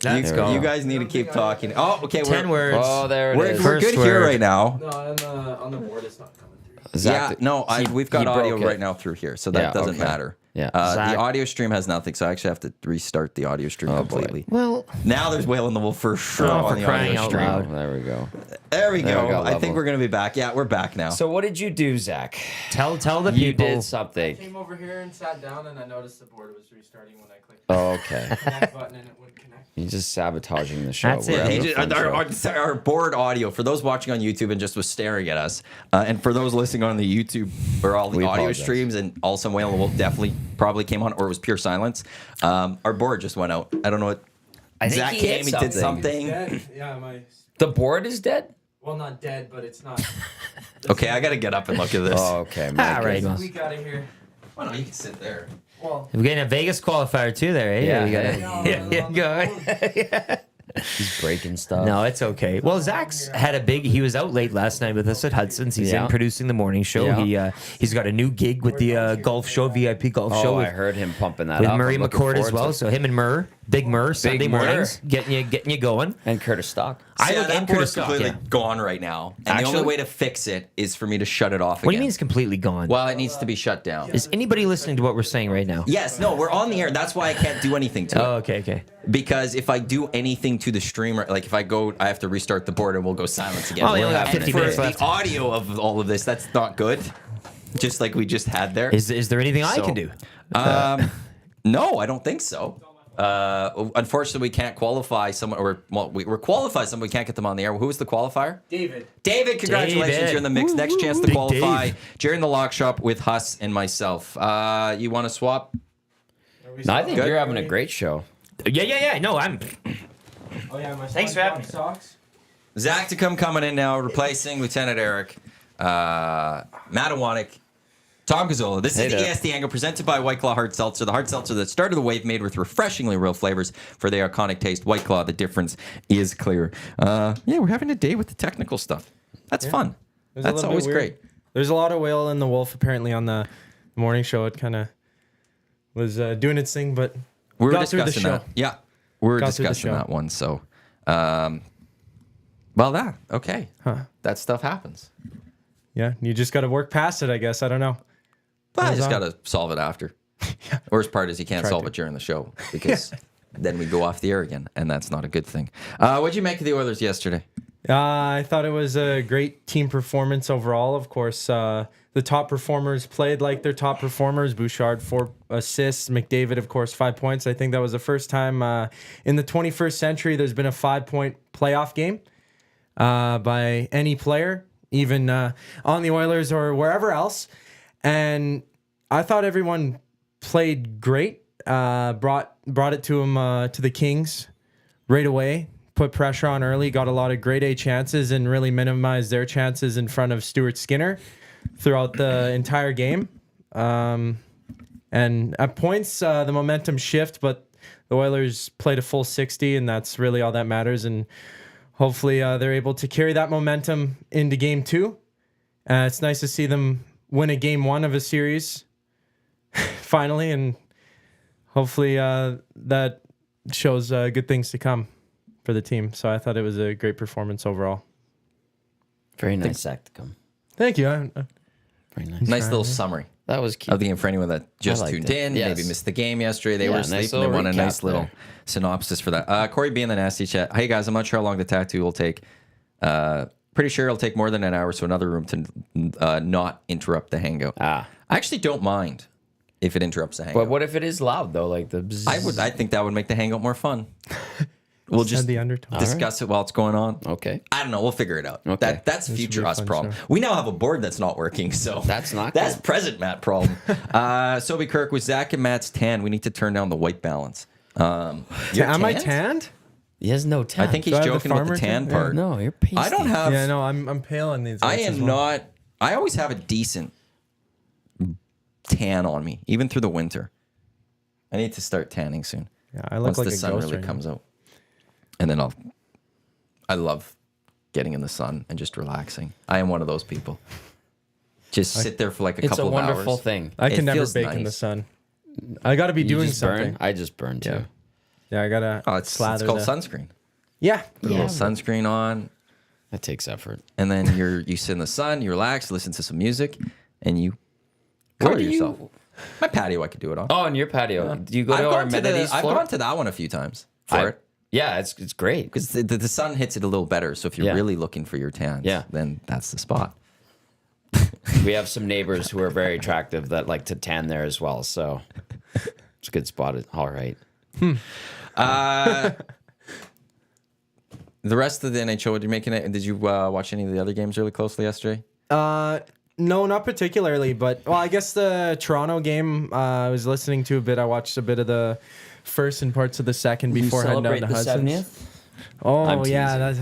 Let's go. You guys need to keep talking. Oh, okay. 10 words. Oh, there it We're is. good First here word. right now. No, on the board it's not coming through. Zach, We've got he broke audio it. right now through here, so that Yeah, doesn't okay. matter. Yeah. The Zach- audio stream has nothing, so I actually have to restart the audio stream completely. Well, Now there's Whale in the Wolf for sure Oh, on for the crying audio out stream. loud. There we go. There we There we go. go, I think level. we're going to be back. Yeah, we're back now. So what did you do, Zach? tell the You people. did I something. came over here and sat down and I noticed the board was restarting when I clicked Oh, okay. the connect button and it wouldn't connect. You're just sabotaging the show. That's it. We're having He a fun show. our board audio, for those watching on YouTube and just was staring at us, and for those listening on the YouTube or all the We audio apologize. streams, and also Whale and the Wolf definitely probably came on, or it was pure silence. Our board just went out. I don't know what. I think Zach he came, hit he did something. Dead? Yeah, The board is dead? well, not dead, but it's not. Okay, I got to get up and look at this. Oh, okay. Ah, right. We got it here. Well, no, you can sit there. Well, We're getting a Vegas qualifier too there, eh? Yeah. You gotta- yeah, yeah, go. He's breaking stuff. No, it's okay. Well, Zach's had a big. He was out late last night with us at Hudson's. He's Yeah. in producing the morning show. Yeah. He's got a new gig with the golf show, VIP golf Oh, show I with, heard him pumping that with up. Murray I'm looking McCord as forward well. to So him and Big Murr, Sunday Murr. mornings, getting you going. And Curtis Stock. I Yeah, look that into board's the stock. completely Yeah. gone right now, and the Actually- only way to fix it is for me to shut it off again. What do you mean it's completely gone? Well, it needs to be shut down. Is anybody listening to what we're saying right now? Yes, no, we're on the air. That's why I can't do anything to it. Oh, okay. Because if I do anything to the streamer, like if I go, I have to restart the board and we'll go silence again. Oh, you only got And 50 for minutes the left. audio of all of this, that's not good. Just like we just had there. Is there anything I So, can do? No, I don't think so. Unfortunately, we can't qualify someone, we're qualified someone. We can't get them on the air. Who was the qualifier? David. David, congratulations! David. You're in the mix. Woo, Next woo, chance to Big qualify. Dave. Jerry in the lock shop with Huss and myself. You want to swap? No, I think Good. you're having a great show. Yeah. No, I'm. Oh yeah, my Thanks for having me. socks. Zachticum coming in now, replacing Lieutenant Eric. Matt Iwanyk, Tom Gazzola. This Hey is the there. EST Hangout presented by White Claw Hard Seltzer, the hard seltzer that started the wave, made with refreshingly real flavors for the iconic taste. White Claw, the difference is clear. Yeah, we're having a day with the technical stuff. That's fun. It was a That's little always bit weird. great. There's a lot of Whale and the Wolf apparently on the morning show. It kind of was doing its thing, but We were got through the discussing show. that. Yeah, we were Got through the discussing show. that one. So, okay. That stuff happens. Yeah, you just got to work past it, I guess. I don't know. But I Goes just on. got to solve it after. Worst part is you can't Tried solve to. it during the show because then we go off the air again, and that's not a good thing. What'd you make of the Oilers yesterday? I thought it was a great team performance overall. Of course, the top performers played like their top performers. Bouchard, 4 assists. McDavid, of course, 5 points. I think that was the first time in the 21st century there's been a 5-point playoff game by any player, even on the Oilers or wherever else. And I thought everyone played great. Brought it to him to the Kings right away. Put pressure on early. Got a lot of grade A chances and really minimized their chances in front of Stuart Skinner throughout the entire game. And at points, the momentum shift, but the Oilers played a full 60, and that's really all that matters. And hopefully they're able to carry that momentum into game 2. It's nice to see them win a game 1 of a series finally, and hopefully that shows good things to come for the team. So I thought it was a great performance overall. Very nice, Zachticum. Thank you. Very nice. Nice little summary That was cute. of the game for anyone that just liked tuned it. in, Yes. maybe missed the game yesterday. They Yeah, were nice asleep and they little want a recap nice little there. synopsis for that. Corey B in the nasty chat. Hey guys, I'm not sure how long the tattoo will take. Pretty sure it'll take more than an hour, so another room to not interrupt the hangout. Ah. I actually don't mind if it interrupts the hangout. But what if it is loud though? Like the bzzz? I think that would make the hangout more fun. We'll just the undertone. discuss it while it's going on. Okay. I don't know. We'll figure it out. Okay. That's should future be a us fun problem. show. We now have a board that's not working, so That's not that's good. present Matt problem. Sobe Kirk with Zach and Matt's tan. We need to turn down the white balance. You're Am I tanned? tanned? He has no time. I think he's Do I have the joking about the farmer tan tan? part. no, you're pasty. I don't have. Yeah, no, I'm pale on these. I lights as am well. not. I always have a decent tan on me, even through the winter. I need to start tanning soon. Yeah, I look Once like the a sun ghost really right now. comes out, and then I love getting in the sun and just relaxing. I am one of those people. Just sit there for like a It's a couple of wonderful hours. thing. I It can never feels bake in the nice. sun. I got to be You doing just something. burn. I just burned too. Yeah. Yeah, I gotta It's slather called the- sunscreen. Yeah. Put a little sunscreen on, That takes effort. and then you sit in the sun, you relax, listen to some music, and you color yourself. My patio, I could do it on. Oh, on your patio. Do you go to our amenities I've floor? gone to that one a few times for it. Yeah, it's great. Because the sun hits it a little better. So if you're Yeah. really looking for your tans, Yeah. then that's the spot. We have some neighbors who are very attractive that like to tan there as well. So it's a good spot. All right. The rest of the NHL, did you making it? Did you watch any of the other games really closely yesterday? No, not particularly, but well, I guess the Toronto game I was listening to a bit. I watched a bit of the first and parts of the second before heading down to Hudson's. Oh I'm yeah,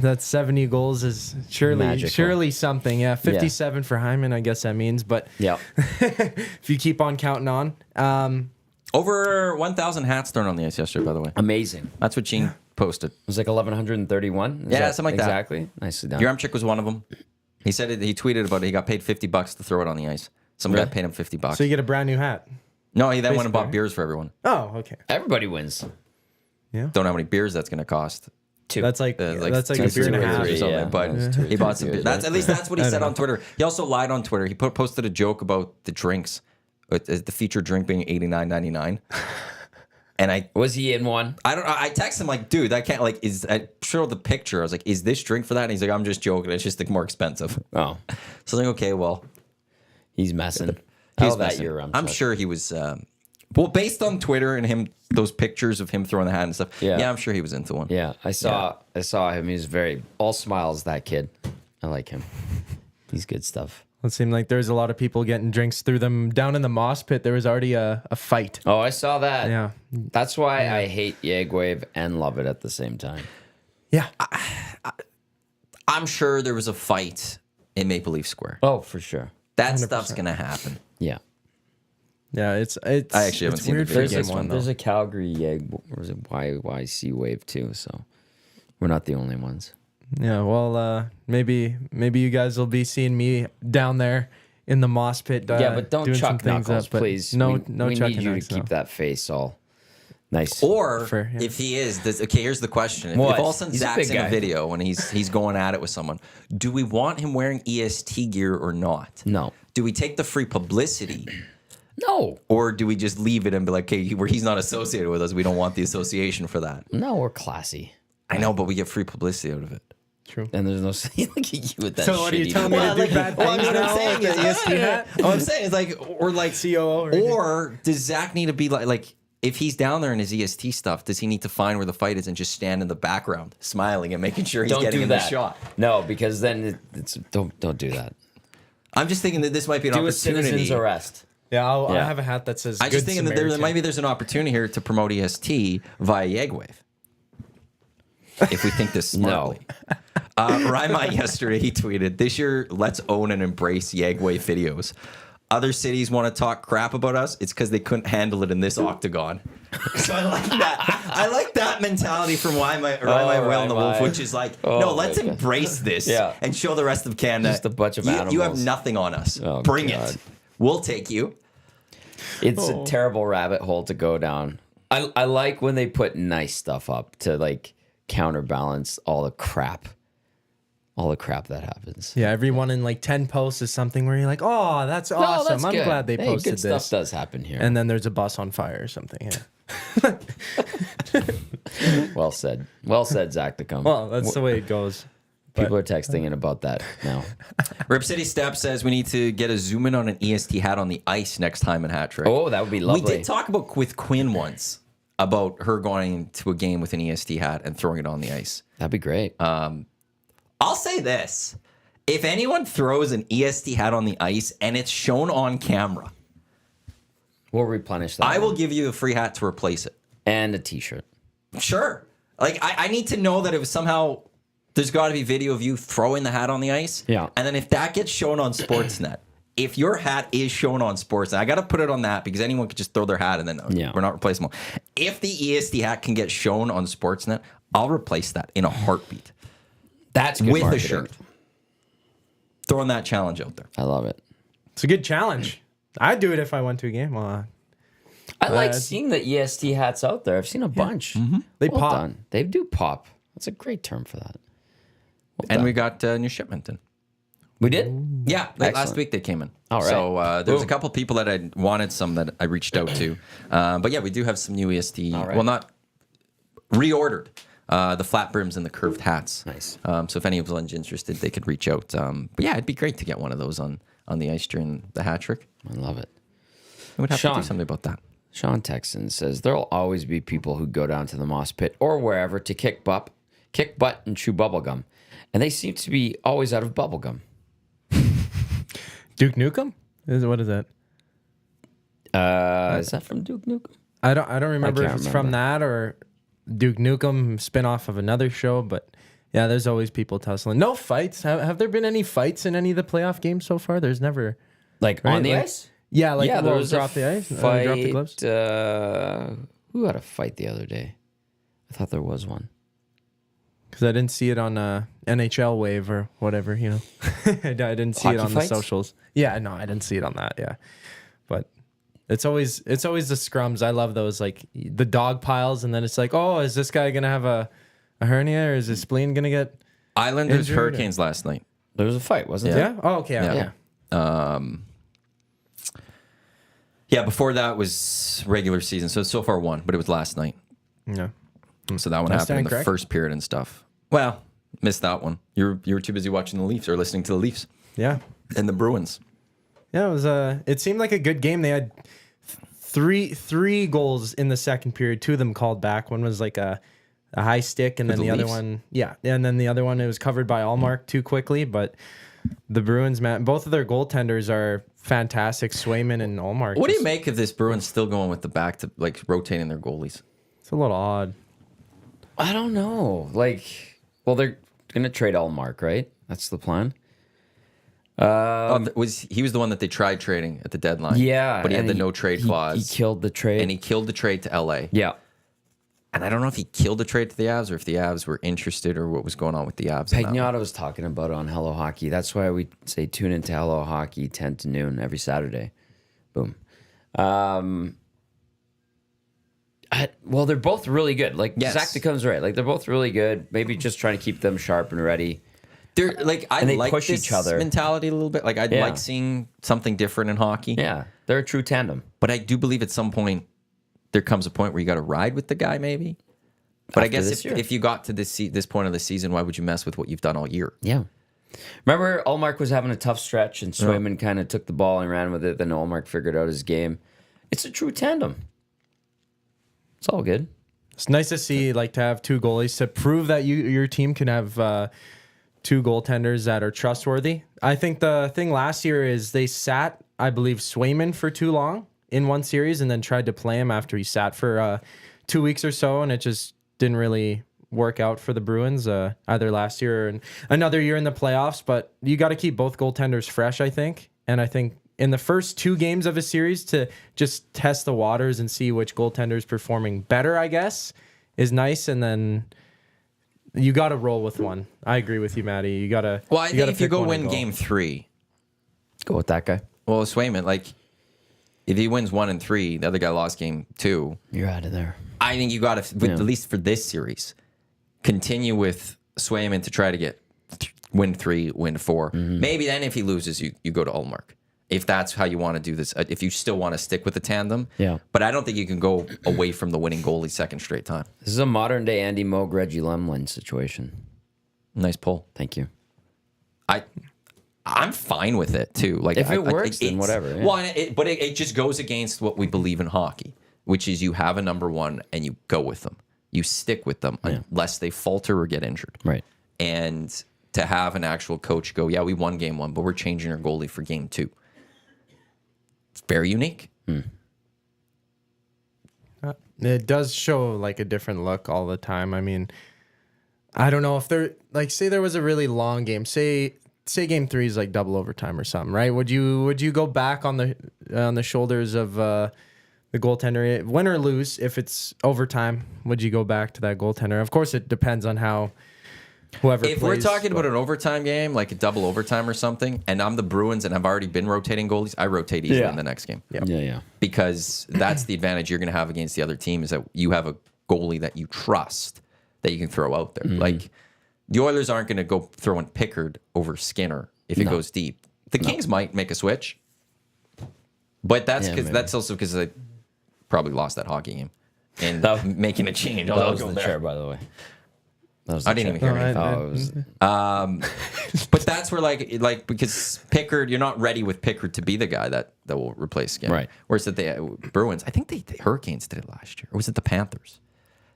that 70 goals is Magical. surely something. Yeah, 57 for Hyman, I guess that means. But Yeah. if you keep on counting on, Over 1,000 hats thrown on the ice yesterday, by the way. Amazing. That's what Gene posted. It was like 1,131. Yeah, something like that. Exactly. Nicely done. Yaremchuk was one of them. He said he tweeted about it. He got paid $50 to throw it on the ice. Some guy paid him $50. so you get a brand new hat. No, he then went and bought Basically, beers for everyone. Oh, okay. Everybody wins. Don't know how many beers that's going to cost. Two. That's like Two, a beer and a or half. something. Yeah. But Yeah. he bought some beers. That's, at least that's what he said on Twitter. He also lied on Twitter. He posted a joke about the drinks, the featured drink being $89.99. And Was he in one? I text him like, dude, I can't I showed the picture. I was like, is this drink for that? And he's like, I'm just joking. It's just more expensive. Oh, So I was like, okay, well, he's messing. he was How that messing. year, I'm sure he was. Well, based on Twitter and those pictures of him throwing the hat and stuff. Yeah. I'm sure he was into one. Yeah, I saw him. He's very all smiles. That kid, I like him. He's good stuff. It seemed like there was a lot of people getting drinks through them. Down in the moss pit, there was already a fight. Oh, I saw that. Yeah. That's why I hate Yegwave and love it at the same time. Yeah. I'm sure there was a fight in Maple Leaf Square. Oh, for sure. That stuff's gonna happen. Yeah. Yeah, it's. I actually haven't it's seen the weird for video. game one though. There's a Calgary Yeg, or is it YYC wave too? So we're not the only ones. Yeah, well, maybe you guys will be seeing me down there in the moss pit. Yeah, but don't doing some chuck things knuckles, up, but please. No, we no need chucking you to knuckles, keep no. that face all nice. Or Yeah. if he is, here's the question: If What? all of a sudden He's a Zach's big in a guy. video and he's going at it with someone, do we want him wearing EST gear or not? No. Do we take the free publicity? No, Or do we just leave it and be like, okay, he's not associated with us. We don't want the association for that. no, we're classy, I know, but we get free publicity out of it. True. and there's no. Look at you with that. So what are you shitty- telling me to do bad things what I'm now saying with is, the EST hat? what I'm saying is like, or like COO or does Zach need to be like, if he's down there in his EST stuff, does he need to find where the fight is and just stand in the background, smiling and making sure he's Don't getting do in that. the shot? No, because then it's don't do that. I'm just thinking that this might be an Do a opportunity. citizen's arrest. Yeah, I Yeah. have a hat that says. I just Good thinking that Samaritan. there's an opportunity here to promote EST via Yegwave. If we think this smartly. Rima yesterday, he tweeted, this year, let's own and embrace Yegwave videos. Other cities want to talk crap about us. It's because they couldn't handle it in this octagon. So I like that. I like that mentality from Rima Whale and the Wolf, which is like, no, let's my God. embrace this Yeah. and show the rest of Canada. Just a bunch of you have animals. nothing on us. Oh, Bring God. it. We'll take you. It's a terrible rabbit hole to go down. I like when they put nice stuff up to like counterbalance all the crap that happens. Yeah, everyone in like 10 posts is something where you're like, oh, that's awesome. that's I'm good. glad they Hey, posted good this. stuff does happen here. And then there's a bus on fire or something. Yeah. Well said, Zachticum. Well, that's the way it goes. People are texting in about that now. Rip City Step says we need to get a zoom in on an EST hat on the ice next time in Hat Trick. Oh, that would be lovely. We did talk about with Quinn once about her going to a game with an EST hat and throwing it on the ice. That'd be great. I'll say this. If anyone throws an EST hat on the ice and it's shown on camera, We'll replenish that. I will give you a free hat to replace it. and a T-shirt. Sure. Like, I need to know that it was somehow, there's got to be video of you throwing the hat on the ice. Yeah. And then if that gets shown on Sportsnet, if your hat is shown on Sportsnet, I got to put it on that because anyone could just throw their hat and then we're not replaceable. If the EST hat can get shown on Sportsnet, I'll replace that in a heartbeat That's good with marketing. the shirt. Throwing that challenge out there. I love it. It's a good challenge. I'd do it if I went to a game. Well, I like seeing the EST hats out there. I've seen a bunch. They Well pop. done. They do pop. That's a great term for that. Well And done. we got new shipment in. We did? Yeah, last Excellent. week they came in. All right. So there's a Boom. couple people that I wanted some that I reached out to. But yeah, we do have some new EST. All right. Well, not reordered. The flat brims and the curved hats. Nice. So if anyone's interested, they could reach out. But yeah, it'd be great to get one of those on the ice during the hat trick. I love it. We would have to Sean. do something about that. Sean Texan says there'll always be people who go down to the moss pit or wherever to kick butt and chew bubblegum. And they seem to be always out of bubblegum. Duke Nukem? What is that? Is that from Duke Nukem? I don't remember if can't it's from that or Duke Nukem spin-off of another show, but yeah, there's always people tussling. No fights. Have there been any fights in any of the playoff games so far? There's never. Like Right, on the like- ice? Yeah, like there was drop the ice, fight. drop the gloves. Who had a fight the other day? I thought there was one. Because I didn't see it on NHL Wave or whatever, you know. I didn't see it Hockey on fights? the socials. Yeah, no, I didn't see it on that. Yeah, but it's always the scrums. I love those, like the dog piles, and then it's like, oh, is this guy gonna have a hernia or is his spleen gonna get? Islanders Injured or- Hurricanes last night. There was a fight, wasn't Yeah. there? Oh, okay. Yeah. Okay. Yeah, before that was regular season. So far one, but it was last night. Yeah. So that one I happened in stand the correct? first period and stuff. Well, missed that one. You were too busy watching the Leafs or listening to the Leafs Yeah. and the Bruins. Yeah. It was. It seemed like a good game. They had three goals in the second period. Two of them called back. One was like a high stick, and then the the other Leafs? one, yeah, and then the other one it was covered by Allmark too quickly. But the Bruins, man, both of their goaltenders are fantastic. Swayman and Allmark. What do you make of this Bruins still going with the back to like rotating their goalies? It's a little odd. I don't know. Like, well, they're going to trade Allmark, right? That's the plan. He was the one that they tried trading at the deadline. Yeah. but he had and the no trade clause. He killed the trade. and he killed the trade to LA. yeah. And I don't know if he killed the trade to the Avs or if the Avs were interested or what was going on with the Avs. on that one. Pagnotta was talking about it on Hello Hockey. That's why we say tune into Hello Hockey 10 to noon every Saturday. Boom. Well, they're both really good. Like, Yes. Zachticum's right. Like, they're both really good. Maybe just trying to keep them sharp and ready. They're like I And they like push this each other. mentality a little bit. Like I'd Yeah. like seeing something different in hockey. Yeah. They're a true tandem. But I do believe at some point there comes a point where you got to ride with the guy, maybe. But I After guess this year. if you got to this point of the season, why would you mess with what you've done all year? Yeah. Remember, Allmark was having a tough stretch and Swayman kind of took the ball and ran with it. Then Allmark figured out his game. It's a true tandem. It's all good. It's nice to see, like, to have two goalies to prove that your team can have two goaltenders that are trustworthy. I think the thing last year is they sat, I believe, Swayman for too long in one series and then tried to play him after he sat for 2 weeks or so, and it just didn't really work out for the Bruins either last year or another year in the playoffs. But you got to keep both goaltenders fresh, I think. And I think in the first two games of a series to just test the waters and see which goaltender is performing better, I guess, is nice. And then you got to roll with one. I agree with you, Maddie. You got to. Well, I think if you go win game 3, Go with that guy. well, Swayman, like if he wins 1 and 3, the other guy lost game 2. You're out of there. I think you got to, at least for this series, continue with Swayman to try to win 3, win 4. Maybe then if he loses, you go to Ullmark. If that's how you want to do this, if you still want to stick with the tandem. Yeah. But I don't think you can go away from the winning goalie second straight time. This is a modern day Andy Moog, Reggie Lemlin situation. Nice pull. Thank you. I'm fine with it too. Like If it works, then whatever, yeah. Well, but it just goes against what we believe in hockey, which is you have a number one and you go with them. You stick with them unless they falter or get injured. Right. And to have an actual coach go, yeah, we won game 1, but we're changing our goalie for game 2. It's very unique. It does show like a different look all the time. I mean, I don't know if there, like, say there was a really long game. Say game 3 is like double overtime or something, right? Would you go back on the shoulders of the goaltender, win or lose? If it's overtime, would you go back to that goaltender? Of course, it depends on how Whoever If we're plays, talking about an overtime game, like a double overtime or something, and I'm the Bruins and I've already been rotating goalies, I rotate easily in the next game. Yeah. Because that's the advantage you're going to have against the other team is that you have a goalie that you trust that you can throw out there. Like the Oilers aren't going to go throwing Pickard over Skinner if it goes deep. The Kings might make a switch, but that's also because they probably lost that hockey game and making a change. That was the chair, by the way. I didn't even hear anything. But that's where like because Pickard, you're not ready with Pickard to be the guy that will replace Skinner. Right. Whereas the Bruins, I think the Hurricanes did it last year, or was it the Panthers?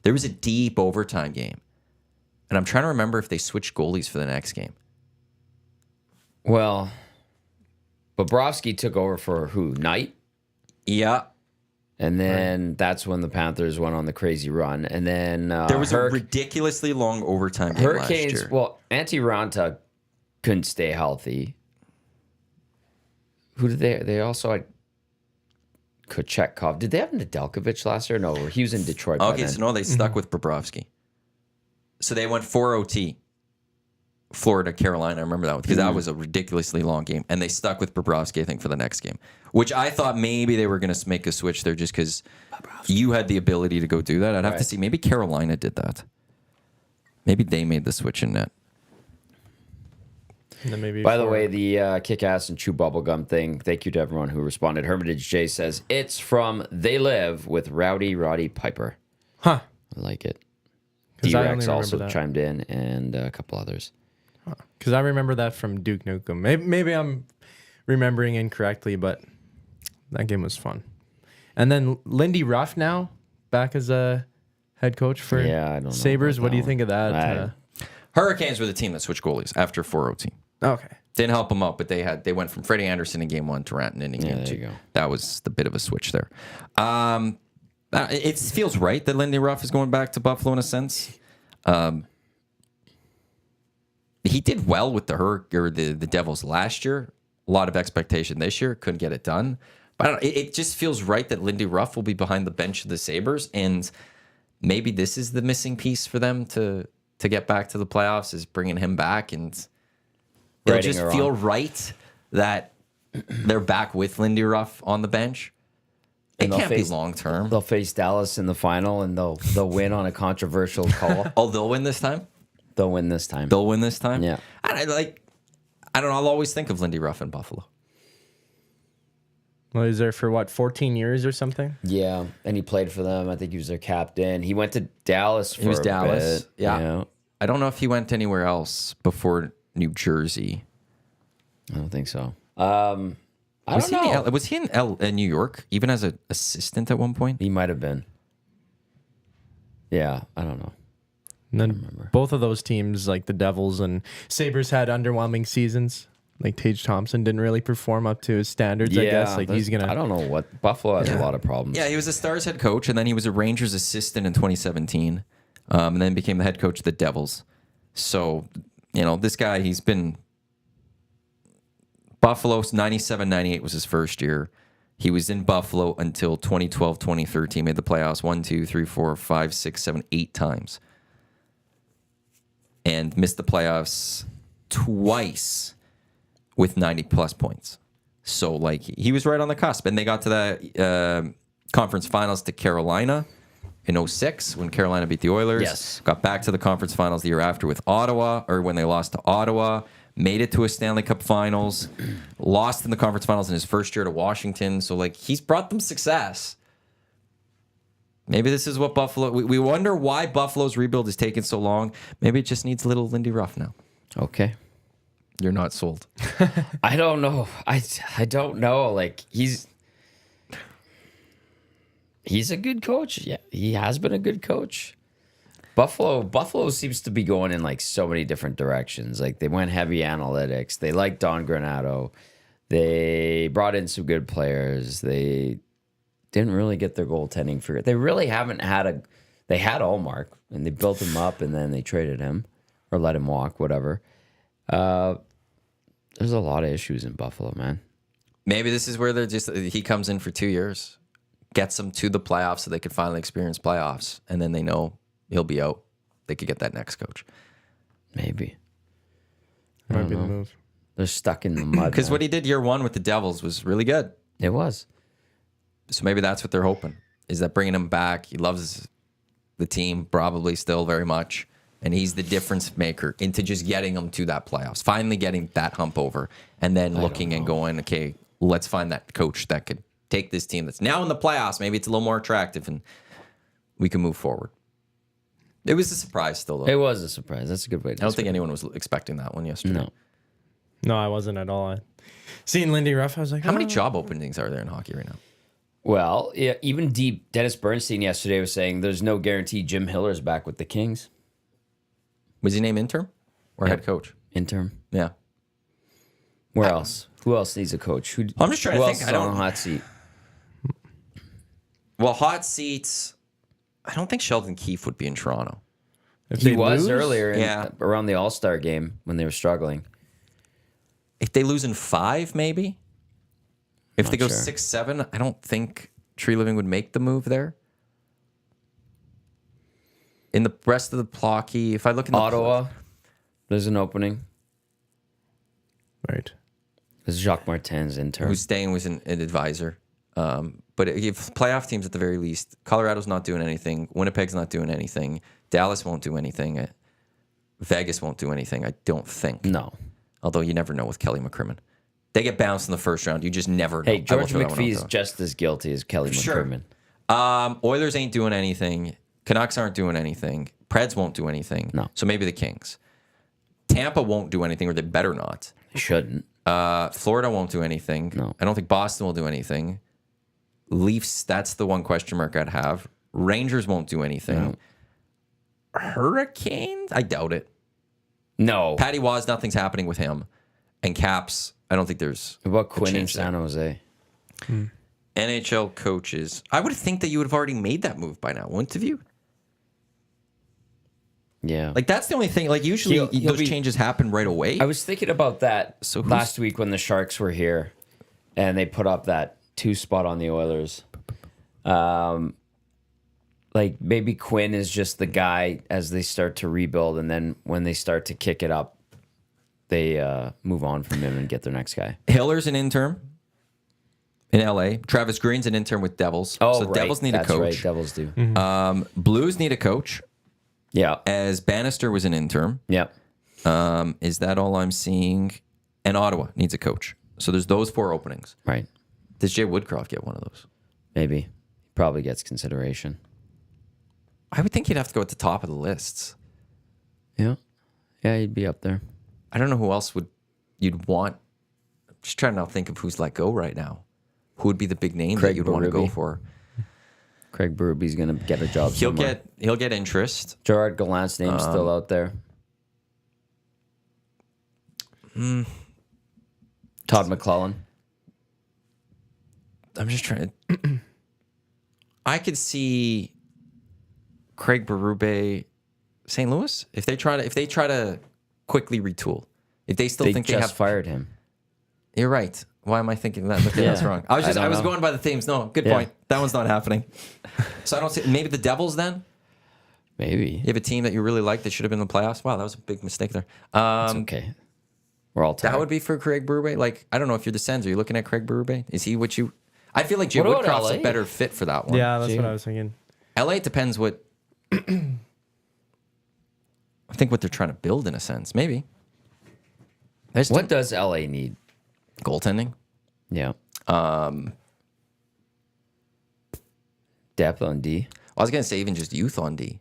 There was a deep overtime game, and I'm trying to remember if they switched goalies for the next game. Well, Bobrovsky took over for who? Knight? Yeah. And then that's when the Panthers went on the crazy run. And then There was a ridiculously long overtime game Hurricanes. last year. Well, Antti Ranta couldn't stay healthy. Who did they also had Kochetkov. Did they have Nedeljkovic last year? No, he was in Detroit. by Okay, then. so no, they stuck with Bobrovsky. So they went 4 OT. Florida, Carolina. I remember that one because that was a ridiculously long game. And they stuck with Bobrovsky, I think, for the next game, which I thought maybe they were going to make a switch there just because you had the ability to go do that. I'd have to see. Maybe Carolina did that. Maybe they made the switch in net. And then maybe By the way, the kick-ass and chew bubblegum thing, thank you to everyone who responded. Hermitage J says, it's from They Live with Rowdy Roddy Piper. Huh. I like it. 'Cause I only D-Rex remember also that. chimed in, and a couple others. Because I remember that from Duke Nukem. Maybe I'm remembering incorrectly, but that game was fun. And then Lindy Ruff now back as a head coach for Yeah, I don't know Sabres. about What do that you think of that? Hurricanes were the team that switched goalies after 4 OT. Okay. Didn't help them out, but they went from Freddie Anderson in game 1 to Rantanen in game 2. there you go. That was the bit of a switch there. It feels right that Lindy Ruff is going back to Buffalo in a sense. He did well with the Devils last year. A lot of expectation this year. Couldn't get it done. But I don't know, it just feels right that Lindy Ruff will be behind the bench of the Sabres. And maybe this is the missing piece for them to get back to the playoffs is bringing him back. And it'll Righting just her feel on. right that they're back with Lindy Ruff on the bench. It And they'll can't be face- long term. They'll face Dallas in the final, and they'll win on a controversial call. Oh, they'll win this time? They'll win this time. They'll win this time? Yeah. I don't know. I'll always think of Lindy Ruff in Buffalo. Well, he's there for what, 14 years or something? Yeah, and he played for them. I think he was their captain. He went to Dallas for He was a Dallas. bit, Yeah. you know. I don't know if he went anywhere else before New Jersey. I don't think so. I Was don't he know. was he in New York, even as an assistant at one point? He might have been. Yeah, I don't know. And then both of those teams, like the Devils and Sabres, had underwhelming seasons. Like Tage Thompson didn't really perform up to his standards, I guess. Like he's I don't know what Buffalo has a lot of problems. Yeah, he was a Stars head coach, and then he was a Rangers assistant in 2017, and then became the head coach of the Devils. So, this guy, he's been Buffalo's 97-98 was his first year. He was in Buffalo until 2012, 2013. Made the playoffs 1, 2, 3, 4, 5, 6, 7, 8 times. And missed the playoffs twice with 90-plus points. So, he was right on the cusp. And they got to the conference finals to Carolina in 2006 when Carolina beat the Oilers. Yes. Got back to the conference finals the year after with Ottawa, or when they lost to Ottawa. Made it to a Stanley Cup Finals. Lost in the conference finals in his first year to Washington. So, he's brought them success. Maybe this is what Buffalo... We wonder why Buffalo's rebuild is taking so long. Maybe it just needs a little Lindy Ruff now. Okay. You're not sold. I don't know. I don't know. He's a good coach. Yeah, he has been a good coach. Buffalo seems to be going in so many different directions. They went heavy analytics. They like Don Granato. They brought in some good players. They didn't really get their goaltending figured. They really haven't had they had Allmark and they built him up and then they traded him or let him walk, whatever. There's a lot of issues in Buffalo, man. Maybe this is where he comes in for 2 years, gets them to the playoffs so they can finally experience playoffs, and then they know he'll be out. They could get that next coach. Maybe. Might be the know. move. They're stuck in the mud. Because man. what he did year one with the Devils was really good. It was. So maybe that's what they're hoping, is that bringing him back. He loves the team probably still very much, and he's the difference maker into just getting them to that playoffs, finally getting that hump over, and then looking and going, okay, let's find that coach that could take this team that's now in the playoffs. Maybe it's a little more attractive, and we can move forward. It was a surprise still, though. It was a surprise. That's a good way to I don't think anyone was expecting that one yesterday. No. No, I wasn't at all. Seeing Lindy Ruff, I was like, How many job openings are there in hockey right now? Well, yeah, even deep Dennis Bernstein yesterday was saying there's no guarantee Jim Hiller's back with the Kings. Was he named interim or head coach? Interim. Yeah. Where else? Who else needs a coach? Who, I'm just trying who to else think. is I on don't. a hot seat? Well, hot seats. I don't think Sheldon Keefe would be in Toronto. if He they was lose, earlier Yeah. around the All-Star game when they were struggling. If they lose in 5, maybe. If they go sure. 6-7, I don't think Tree Living would make the move there. In the rest of the blocky, if I look in the Ottawa, there's an opening. Right. There's Jacques Martin's intern. who's staying was an advisor. But if playoff teams at the very least, Colorado's not doing anything. Winnipeg's not doing anything. Dallas won't do anything. Vegas won't do anything, I don't think. No. Although you never know with Kelly McCrimmon. They get bounced in the first round. You just never know. Hey, I will George throw that one out McPhee's there. just as guilty as Kelly Sure. McCrimmon. Oilers ain't doing anything. Canucks aren't doing anything. Preds won't do anything. No. So maybe the Kings. Tampa won't do anything, or they better not. He shouldn't. Florida won't do anything. No. I don't think Boston will do anything. Leafs, that's the one question mark I'd have. Rangers won't do anything. Hurricanes? I doubt it. No. Patty Waz, nothing's happening with him. And Caps, I don't think there's What about a Quinn in chance there. San Jose? NHL coaches. I would think that you would have already made that move by now, wouldn't have you? Yeah. Like, that's the only thing. Like, usually He'll those be- changes happen right away. I was thinking about that So who's- last week when the Sharks were here and they put up that 2 spot on the Oilers. Like maybe Quinn is just the guy as they start to rebuild, and then when they start to kick it up, they move on from him and get their next guy. Hiller's an intern in LA. Travis Green's an intern with Devils. Oh, so right. Devils need That's a coach. right. Devils do. Blues need a coach. Yeah. As Bannister was an intern. Yeah. Is that all I'm seeing? And Ottawa needs a coach. So there's those 4 openings. Right. Does Jay Woodcroft get one of those? Maybe. He probably gets consideration. I would think he'd have to go at the top of the lists. Yeah. Yeah, he'd be up there. I don't know who else you'd want. I'm just trying to now think of who's let go right now. Who would be the big name Craig that you'd want to go Berube. for? Craig Berube's going to get a job somewhere. He'll get interest. Gerard Gallant's name's still out there. Todd McClellan. I'm just trying to. I could see Craig Berube, St. Louis, if they try to quickly retool. If they still They think just they have fired him. You're right. Why am I thinking that? Okay, that's Yeah. wrong. I don't was know. going by the themes. No, good Yeah. point. That one's not happening. So I don't see. Maybe the Devils then. Maybe. You have a team that you really like that should have been in the playoffs. Wow, that was a big mistake there. It's okay. We're all tired. That would be for Craig Berube. Like, I don't know if you're the Sens. Are you looking at Craig Berube? Is he what you? I feel like Jay What about Woodcroft's a LA? better fit for that one. Yeah, that's Gee. what I was thinking. LA depends what. I think what they're trying to build in a sense. Maybe. There's What does LA need? goaltending? Yeah. Depth on D. I was gonna say even just youth on D,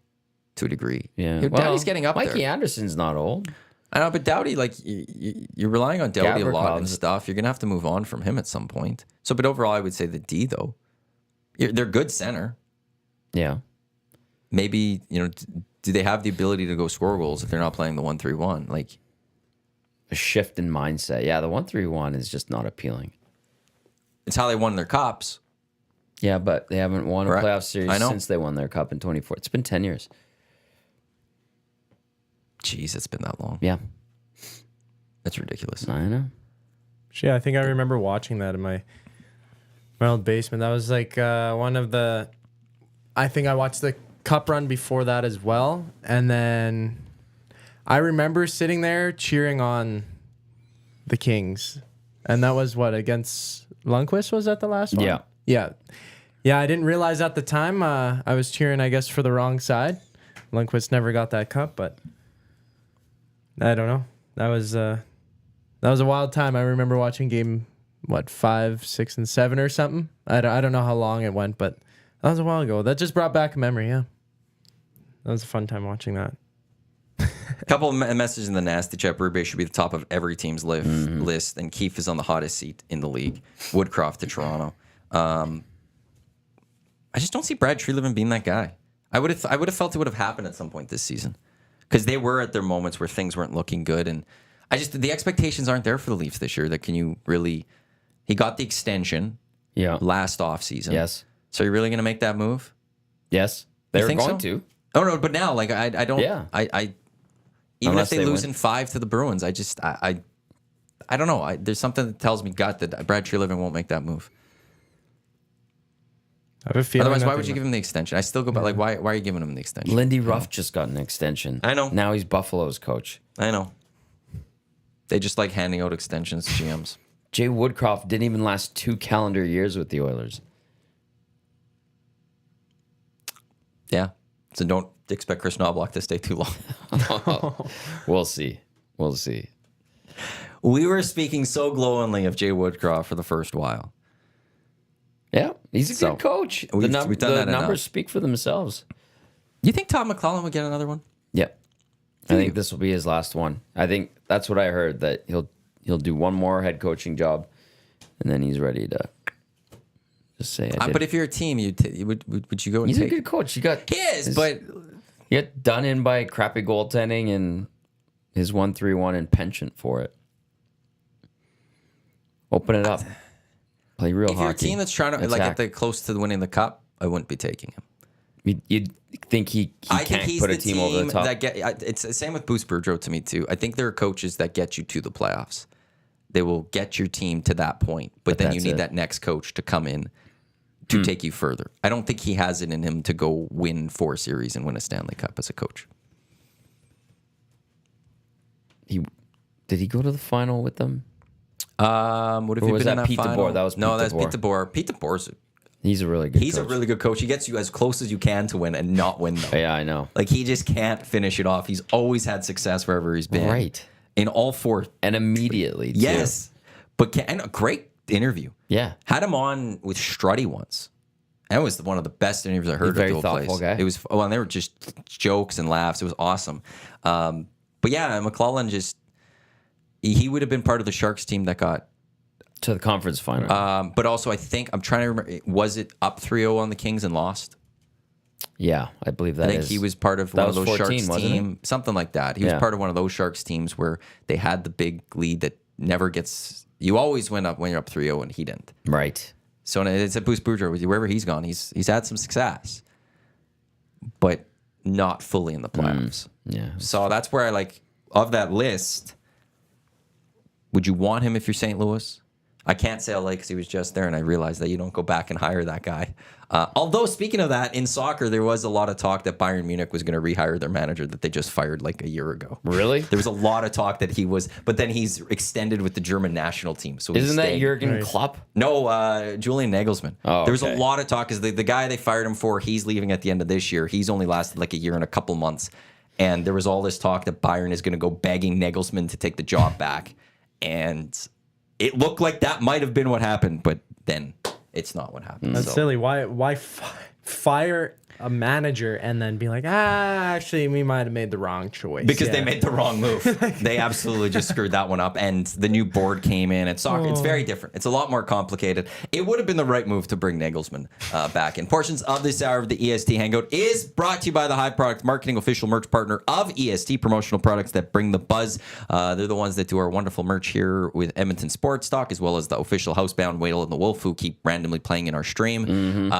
to a degree. Yeah. Doughty's getting up Mikey there. Anderson's not old. I know, but Doughty, like you're relying on Doughty a lot and Gavrikov. stuff. You're gonna have to move on from him at some point. So, but overall, I would say the D though. They're good center. Yeah. Maybe do they have the ability to go score goals if they're not playing the 1-3-1? Like, A shift in mindset. Yeah, the 1-3-1 is just not appealing. it's how they won their cups. Yeah, but they haven't won a Right. playoff series I know. since they won their cup in 24. It's been 10 years. Jeez, it's been that long. Yeah. That's ridiculous. I know. Yeah, I think I remember watching that in my old basement. That was like one of the. I think I watched the cup run before that as well, and then I remember sitting there cheering on the Kings. And that was what, against Lundqvist? Was that the last one? Yeah. Yeah. Yeah, I didn't realize at the time I was cheering, I guess, for the wrong side. Lundqvist never got that cup, but I don't know. That was a wild time. I remember watching game, 5, 6, and 7 or something. I don't know how long it went, but that was a while ago. That just brought back a memory, yeah. That was a fun time watching that. A couple of messages in the nasty chat. Rube should be the top of every team's list, and Keefe is on the hottest seat in the league. Woodcroft to Toronto. I just don't see Brad Treliving being that guy. I would have felt it would have happened at some point this season, because they were at their moments where things weren't looking good, and the expectations aren't there for the Leafs this year. That can you really? He got the extension, last offseason. Yes. So you're really going to make that move? Yes, they were think going so? to. Oh no, but now I don't. Yeah. I even Unless if they lose win. in 5 to the Bruins, I don't know. There's something that tells me gut that Brad Treliving won't make that move. I have a feeling. Otherwise, why would you give him the extension? I still go back. Like, why are you giving him the extension? Lindy Ruff just got an extension. I know. Now he's Buffalo's coach. I know. They just like handing out extensions to GMs. Jay Woodcroft didn't even last 2 calendar years with the Oilers. Yeah. So don't expect Chris Knobloch to stay too long. We'll see. We'll see. We were speaking so glowingly of Jay Woodcroft for the first while. Yeah, he's a So, good coach. we've done the that enough. numbers speak for themselves. You think Todd McClellan would get another one? Yep. I think this will be his last one. I think that's what I heard, that he'll do one more head coaching job, and then he's ready to just say. But if you're a team, would you go and he's take? a good coach. He is, but he got done in by crappy goaltending and his 1-3-1 and penchant for it. Open it up. Play real if hockey. you're a team that's trying to Attack. get close to winning the cup, I wouldn't be taking him. You'd think he I can't think he's put a the team over the top. that it's the same with Bruce Boudreau to me too. I think there are coaches that get you to the playoffs. They will get your team to that point, but then you that's need it. that next coach to come in to take you further. I don't think he has it in him to go win 4 series and win a Stanley Cup as a coach. Did he go to the final with them? What if Or you was been in that that Pete final? DeBoer? That was no, Pete that's Pete DeBoer. DeBoer. Pete DeBoer's He's a really good he's coach. a really good coach. He gets you as close as you can to win and not win though. Yeah, I know. Like he just can't finish it off. He's always had success wherever he's been. Right. In all 4. And immediately, too. Yes. But and a great interview. Yeah. Had him on with Strutty once. That was one of the best interviews I heard Very at the whole thoughtful place. guy. It was and they were just jokes and laughs. It was awesome. But yeah, McClellan he would have been part of the Sharks team that got. To the conference final. But also, I think I'm trying to remember. Was it up 3-0 on the Kings and lost? yeah, I believe that I think he was part of that one of was those 14, Sharks wasn't team, something like that. He was Yeah. part of one of those Sharks teams where they had the big lead that never gets. You always win up when you're up 3-0, and he didn't. Right. So it's a Bruce Boudreau. Wherever he's gone, he's had some success, but not fully in the playoffs. Yeah. So that's where of that list. Would you want him if you're St. Louis? I can't say LA because he was just there, and I realized that you don't go back and hire that guy. Although, speaking of that, in soccer, there was a lot of talk that Bayern Munich was going to rehire their manager that they just fired like a year ago. Really? There was a lot of talk that he was, but then he's extended with the German national team. So Isn't that stayed. Jurgen Klopp? No, Julian Nagelsmann. Oh, there was a okay. lot of talk because the guy they fired him for, he's leaving at the end of this year. He's only lasted like a year and a couple months. And there was all this talk that Bayern is going to go begging Nagelsmann to take the job back. And it looked like that might have been what happened, but then it's not what happened. That's So- silly. Why fire a manager and then be like, actually, we might have made the wrong choice. Because Yeah. they made the wrong move. They absolutely just screwed that one up. And the new board came in. And soccer, it's very different. It's a lot more complicated. It would have been the right move to bring Nagelsmann back in. Portions of this hour of the EST Hangout is brought to you by the High Product Marketing, official merch partner of EST, promotional products that bring the buzz. They're the ones that do our wonderful merch here with Edmonton Sports Stock, as well as the official Housebound Whale and the Wolf, who keep randomly playing in our stream.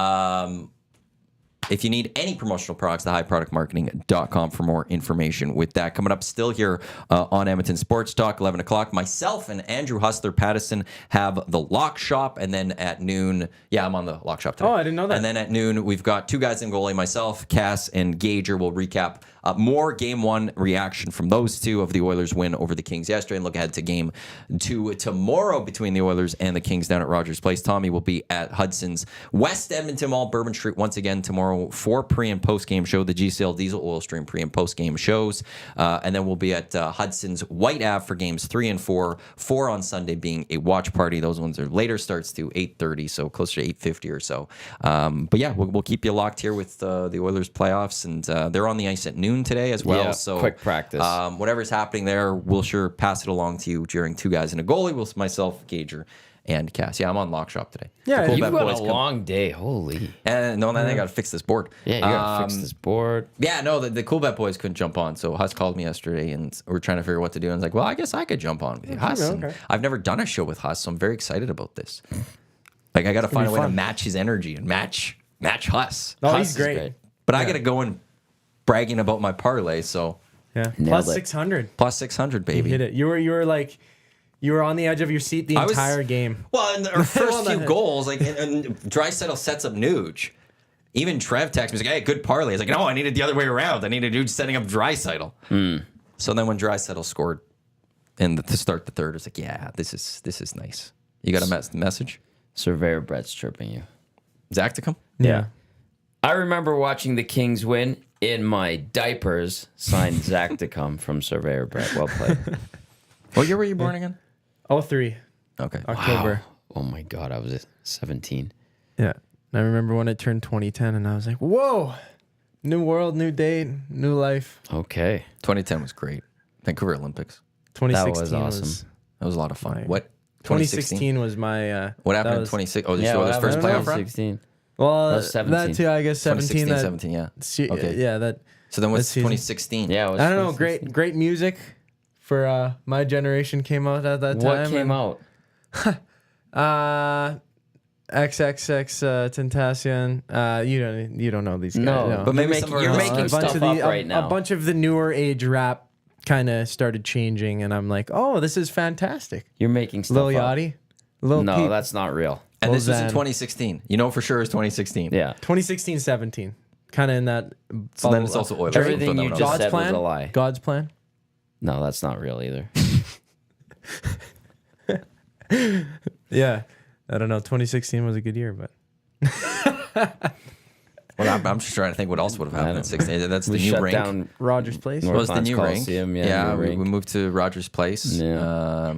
if you need any promotional products, thehighproductmarketing.com for more information with that. Coming up still here on Edmonton Sports Talk, 11 o'clock, myself and Andrew Hustler-Pattison have the Lock Shop, and then at noon, I'm on the Lock Shop today. Oh, I didn't know that. And then at noon, we've got two guys in goalie, myself, Cass, and Gager. We'll recap more Game 1 reaction from those two of the Oilers' win over the Kings yesterday and look ahead to Game 2 tomorrow between the Oilers and the Kings down at Rogers Place. Tommy will be at Hudson's West Edmonton Mall, Bourbon Street once again tomorrow for pre- and post-game show, the GCL Diesel Oil Stream pre- and post-game shows. And then we'll be at Hudson's White Ave for Games 3 and 4. 4 on Sunday being a watch party. Those ones are later starts to 8:30, so closer to 8:50 or so. But yeah, we'll keep you locked here with the Oilers playoffs, and they're on the ice at noon today as well. Yeah, so quick practice. Whatever's happening there, we'll sure pass it along to you during two guys and a goalie. Myself, Gager, and Cass. Yeah, I'm on Lock Shop today. Yeah, The Cool You've Bet got boys a come- long day. Holy. And no, then I got to fix this board. Yeah, you gotta fix this board. Yeah, no, the Cool Bet boys couldn't jump on. So Huss called me yesterday and we're trying to figure out what to do. And I was like, well, I guess I could jump on with you, Huss. And okay. I've never done a show with Huss, so I'm very excited about this. Like, I got to find a way to fun. match his energy and match Huss. Oh, Huss he's is great. But I got to go and bragging about my parlay. So Yeah, Nailed plus it. 600. plus 600, You baby. hit it. You were on the edge of your seat the I was- entire game. Well, in our first Well, few goals, like, and Draisaitl sets up Nuge. Even Trev texts me, he's like, hey, good parlay. He's like, no, I need it the other way around. I needed Nuge setting up Draisaitl. So then when Draisaitl scored to start the third, it's like, yeah, this is nice. You got a message? Surveyor Brett's chirping you. Zachticum? Yeah. I remember watching the Kings win in my diapers, signed Zachticum from Surveyor Brett. Well played. What year were you born again? 03 Okay. October. Oh my God, I was 17. Yeah. And I remember when it turned 2010 and I was like, whoa, new world, new date, new life. Okay. 2010 was great. Vancouver Olympics. 2016 was awesome. That was a lot of fun. Right. What? 2016 was my What happened that in was- 26? Oh, this Yeah, was what first happened in playoff run? 16. Well, That was 17. that too, I guess 17. 2016, That, 17, yeah. Okay. Yeah, that. So then what's that season. 2016? Yeah, it was I don't know. 2016. Great music for my generation came out at that time. What came out? XXX Tentacion. You don't know these guys. No, But maybe you're some of making, our you're listeners- making A bunch stuff of the, up right now. A bunch of the newer age rap kind of started changing, and I'm like, oh, this is fantastic. You're making stuff Lil up. Yachty, Lil No, Peep. that's not real. And this was in Lozan. 2016. You know for sure it's 2016. Yeah. 2016, 17, kind of in that. So then bubble. it's also Oilers. Everything Don't you know. just God's said plan. was a lie. God's plan. No, that's not real either. Yeah, I don't know. 2016 was a good year, but Well, I'm just trying to think what else would have happened in 16. That's the We new shut rink. down Rogers Place. North- What was the Northlands new Coliseum, rink? yeah, new we rink. moved to Rogers Place. Yeah.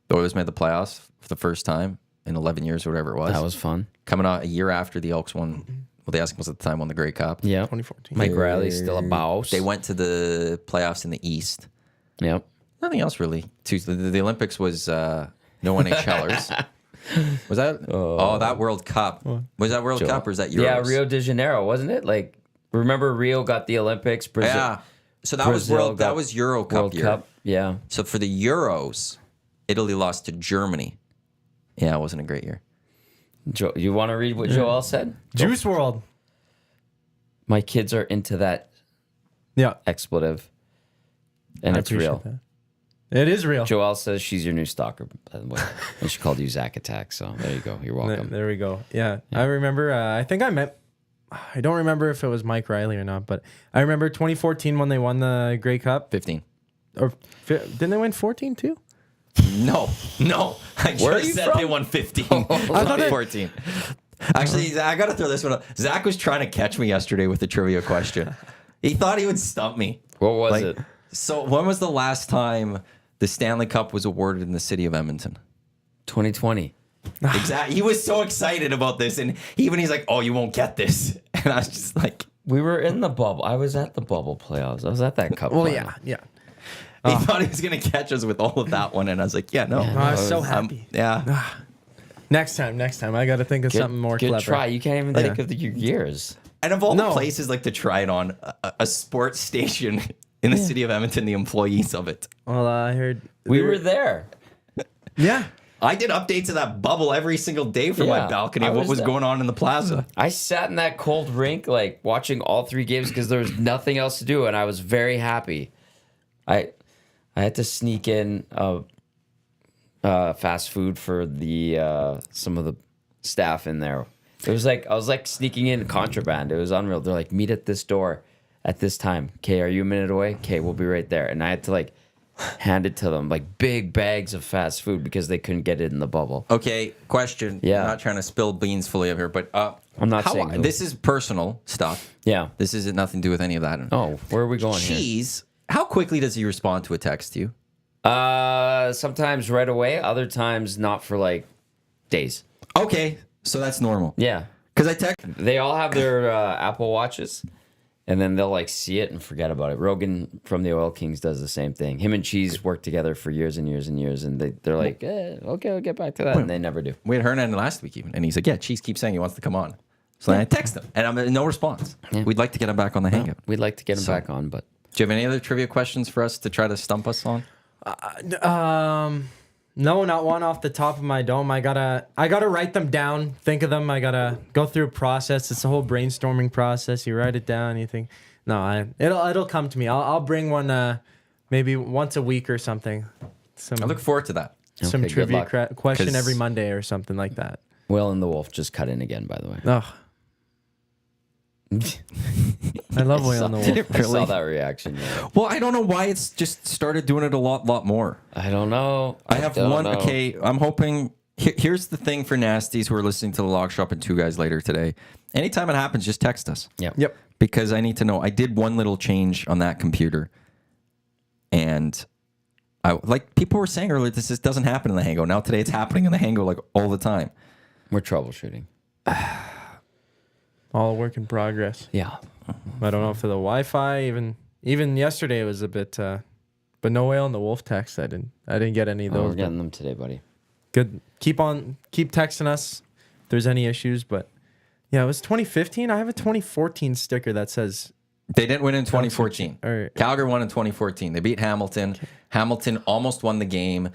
The Oilers made the playoffs for the first time in 11 years or whatever it was. That was fun. Coming out a year after the Elks won. Well, the Eskimos at the time won the Grey Cup. Yeah. 2014. Mike Riley's still a boss. They went to the playoffs in the East. Yep. Nothing else really. The Olympics was no NHLers. Was that? Oh, that World Cup. Was that World Cup or is that Euros? Yeah, Rio de Janeiro, wasn't it? Like, remember Rio got the Olympics? Brazil, Yeah. So that Brazil that got was Euro Cup World year. Cup. Yeah. So for the Euros, Italy lost to Germany. Yeah, it wasn't a great year. You want to read what Joel said? Juice World. My kids are into that Yeah, expletive, and I it's appreciate real. that. It is real. Joelle says she's your new stalker, by the way. And she called you Zach Attack, so there you go. You're welcome. There we go. Yeah, I remember. I think I met. I don't remember if it was Mike Riley or not, but I remember 2014 when they won the Grey Cup. 15. Or didn't they win 14 too? No. I Where are just you said from? they won 15. I thought it- 14. Actually, I got to throw this one up. Zach was trying to catch me yesterday with a trivia question. He thought he would stump me. What was Like, it? So when was the last time the Stanley Cup was awarded in the city of Edmonton? 2020. Exactly. He was so excited about this, and he's like, "Oh, you won't get this," and I was just like, We were in the bubble. I was at the bubble playoffs. I was at that cup. Well, final. yeah. he thought he was gonna catch us with all of that one, and I was like, "Yeah, no, I was so I'm- happy. yeah." Next time, I got to think of something more Good clever. try. You can't even think of your years. And of all the No. places like to try it on, a sports station in the city of Edmonton, the employees of it. Well, I heard We were there. Yeah, I did updates of that bubble every single day from my Yeah, balcony I of what was was there. going on in the plaza. I sat in that cold rink, like watching all 3 games because there was nothing else to do, and I was very happy. I had to sneak in fast food for the some of the staff in there. It was like I was like sneaking in contraband. It was unreal. They're like, meet at this door at this time. Okay, are you a minute away? Okay, we'll be right there. And I had to like hand it to them, like big bags of fast food because they couldn't get it in the bubble. Okay, question. Yeah. I'm not trying to spill beans fully up here, but I'm not saying who. this is personal stuff. Yeah. This isn't nothing to do with any of that. Oh, where are we going here? Cheese. How quickly does he respond to a text to you? Sometimes right away, other times not for like days. Okay, so that's normal. Yeah. Because I text. They all have their Apple Watches, and then they'll like see it and forget about it. Rogan from the Oil Kings does the same thing. Him and Cheese work together for years and years and years, and they're like, okay, we'll get back to that, and they never do. We had Hernan last week even, and he's like, yeah, Cheese keeps saying he wants to come on. So then I text him, and I'm no response. Yeah. We'd like to get him back on the Hangout. We'd like to get him back on, but Do you have any other trivia questions for us to try to stump us on? No, not one off the top of my dome. I gotta write them down, think of them. I gotta go through a process. It's a whole brainstorming process. You write it down. You think, no, it'll come to me. I'll bring one maybe once a week or something. I look forward to that. Some Okay, good trivia luck. question 'Cause- every Monday or something like that. Will and the Wolf just cut in again, by the way. Oh, I love Whale on the Wolf. I saw that reaction. Yeah. Well, I don't know why it's just started doing it a lot more. I don't know. I have don't one. know. Okay, I'm hoping. Here's the thing for nasties who are listening to the Log Shop and 2 Guys later today. Anytime it happens, just text us. Yep. Because I need to know. I did one little change on that computer, and like people were saying earlier, this just doesn't happen in the Hangout. Now today, it's happening in the Hangout like all the time. We're troubleshooting. All work in progress. Yeah. I don't know if for the Wi-Fi, even yesterday it was a bit, but no Whale on the Wolf text. I didn't get any of Oh, those. we're getting them today, buddy. Good. Keep texting us if there's any issues. But yeah, it was 2015. I have a 2014 sticker that says They didn't win in 2014. Or- Calgary won in 2014. They beat Hamilton. Hamilton almost won the game.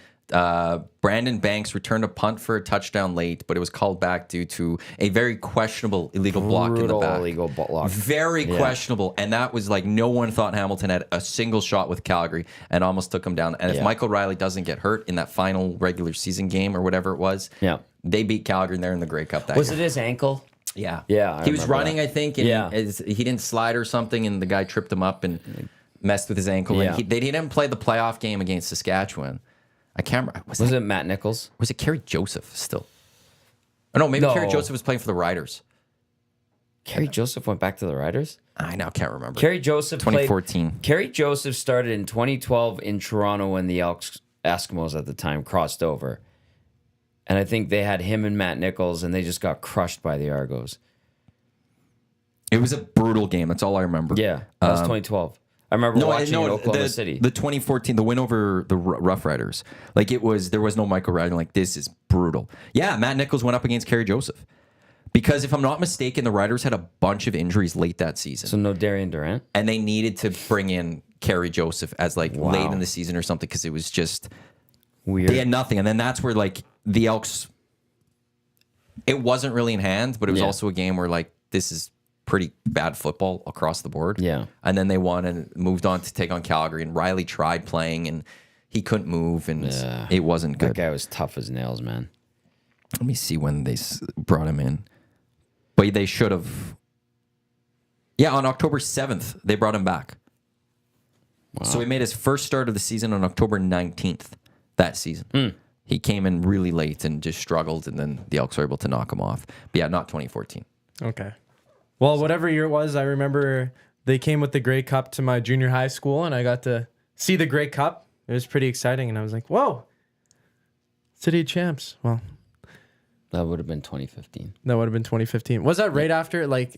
Brandon Banks returned a punt for a touchdown late, but it was called back due to a very questionable illegal block in the Brutal back. illegal block. Very questionable. And that was like no one thought Hamilton had a single shot with Calgary and almost took him down. And if Yeah. Michael Riley doesn't get hurt in that final regular season game or whatever it was, Yeah. they beat Calgary and they're in the Grey Cup that Was year. it his ankle? Yeah. Yeah, I he was remember running, that. I think, and Yeah. he didn't slide or something, and the guy tripped him up and messed with his ankle. Yeah. And they didn't play the playoff game against Saskatchewan. I can't remember. Was it Matt Nichols? Was it Kerry Joseph still? Oh, no, maybe No. Kerry Joseph was playing for the Riders. Kerry Joseph went back to the Riders? I now can't remember. Kerry Joseph 2014. Kerry Joseph started in 2012 in Toronto when the Eskimos at the time crossed over. And I think they had him and Matt Nichols, and they just got crushed by the Argos. It was a brutal game. That's all I remember. Yeah, that was 2012. I remember watching in Oklahoma the, City. The 2014, the win over the Rough Riders. Like there was no Michael Riley. Like, this is brutal. Yeah, Matt Nichols went up against Kerry Joseph. Because if I'm not mistaken, the Riders had a bunch of injuries late that season. So no Darian Durant? And they needed to bring in Kerry Joseph as like Wow. late in the season or something because it was just Weird. they had nothing. And then that's where like the Elks, it wasn't really in hand, but it was Yeah. also a game where like this is pretty bad football across the board. Yeah. And then they won and moved on to take on Calgary. And Riley tried playing and he couldn't move and Yeah. it wasn't That good. guy was tough as nails, man. Let me see when they brought him in. But they should have. Yeah, on October 7th, they brought him back. Wow. So he made his first start of the season on October 19th that season. He came in really late and just struggled, and then the Elks were able to knock him off. But yeah, not 2014. Okay. Well, whatever year it was, I remember they came with the Grey Cup to my junior high school, and I got to see the Grey Cup. It was pretty exciting, and I was like, whoa, City of Champs. Well, That would have been 2015. that would have been 2015. Was that right after, like,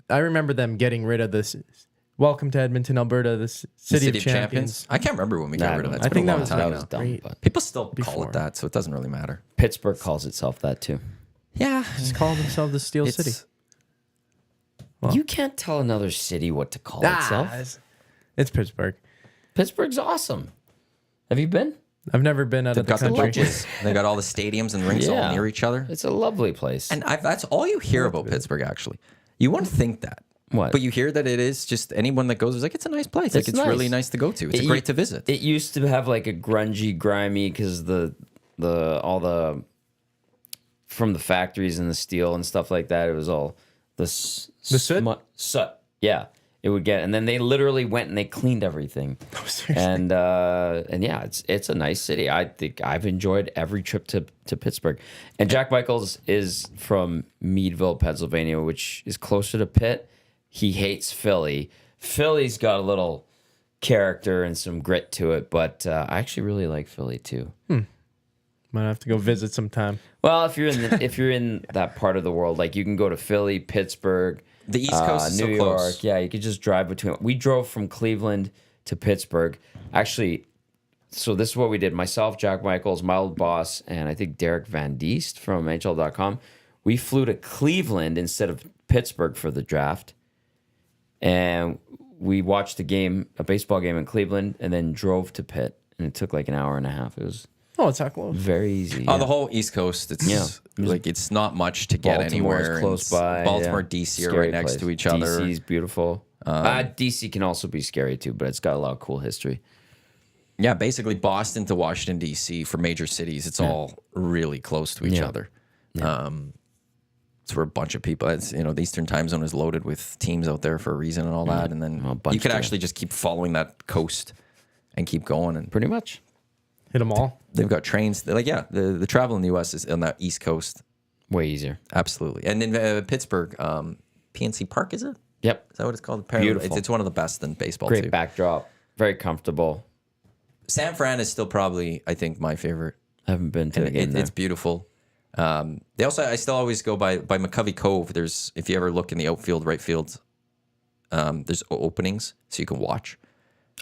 I remember them getting rid of this, welcome to Edmonton, Alberta, the City of Champions. I can't remember when we got rid of that. It's I been think a that long was- time that now. was dumb, great. but People still call Before. it that, so it doesn't really matter. Pittsburgh calls itself that too. Yeah. Just call themselves the Steel It's- City. You can't tell another city what to call itself. It's Pittsburgh. Pittsburgh's awesome. Have you been? I've never been out They've of the got the country. beaches. They got all the stadiums and rinks all Yeah. near each other. It's a lovely place. And that's all you hear about Pittsburgh, actually. You wouldn't think that. What? But you hear that it is just anyone that goes is like, it's a nice place. Like, it's nice. really nice to go to. It's great to visit. It used to have like a grungy, grimy because all the from the factories and the steel and stuff like that. It was all the soot? Soot. Yeah, it would get, and then they literally went and they cleaned everything. seriously? And yeah, it's a nice city. I think I've enjoyed every trip to Pittsburgh. And Jack Michaels is from Meadville, Pennsylvania, which is closer to Pitt. He hates Philly. Philly's got a little character and some grit to it, but I actually really like Philly too. Might have to go visit sometime. Well, if you're in that part of the world, like you can go to Philly, Pittsburgh, The East Coast is New so York. close. Yeah, you could just drive between. We drove from Cleveland to Pittsburgh. Actually, so this is what we did. Myself, Jack Michaels, my old boss, and I think Derek Van Diest from NHL.com. We flew to Cleveland instead of Pittsburgh for the draft. And we watched a baseball game in Cleveland, and then drove to Pitt. And it took like an hour and a half. It was Oh, it's that close. very easy. Oh, the whole East Coast. It's Yeah. like it's not much to get Baltimore's anywhere. close And by. Baltimore, yeah. DC are Scary right next place. to each other. DC's beautiful. DC can also be scary too, but it's got a lot of cool history. Yeah, basically Boston to Washington D.C. for major cities. It's all really close to each Yeah. other. It's where a bunch of people. It's, the Eastern Time Zone is loaded with teams out there for a reason and all that. And then Well, a bunch you could to- actually just keep following that coast and keep going. And Pretty much. Hit them all. they've got trains. The travel in the U.S. is on that East Coast. Way easier. Absolutely. And in Pittsburgh, PNC Park, is it? Yep. Is that what it's called? Apparently, Beautiful. It's one of the best in baseball, Great too. backdrop. Very comfortable. San Fran is still probably, I think, my favorite. I haven't been to a game there. It's beautiful. I still always go by McCovey Cove. If you ever look in the outfield, right field, there's openings so you can watch.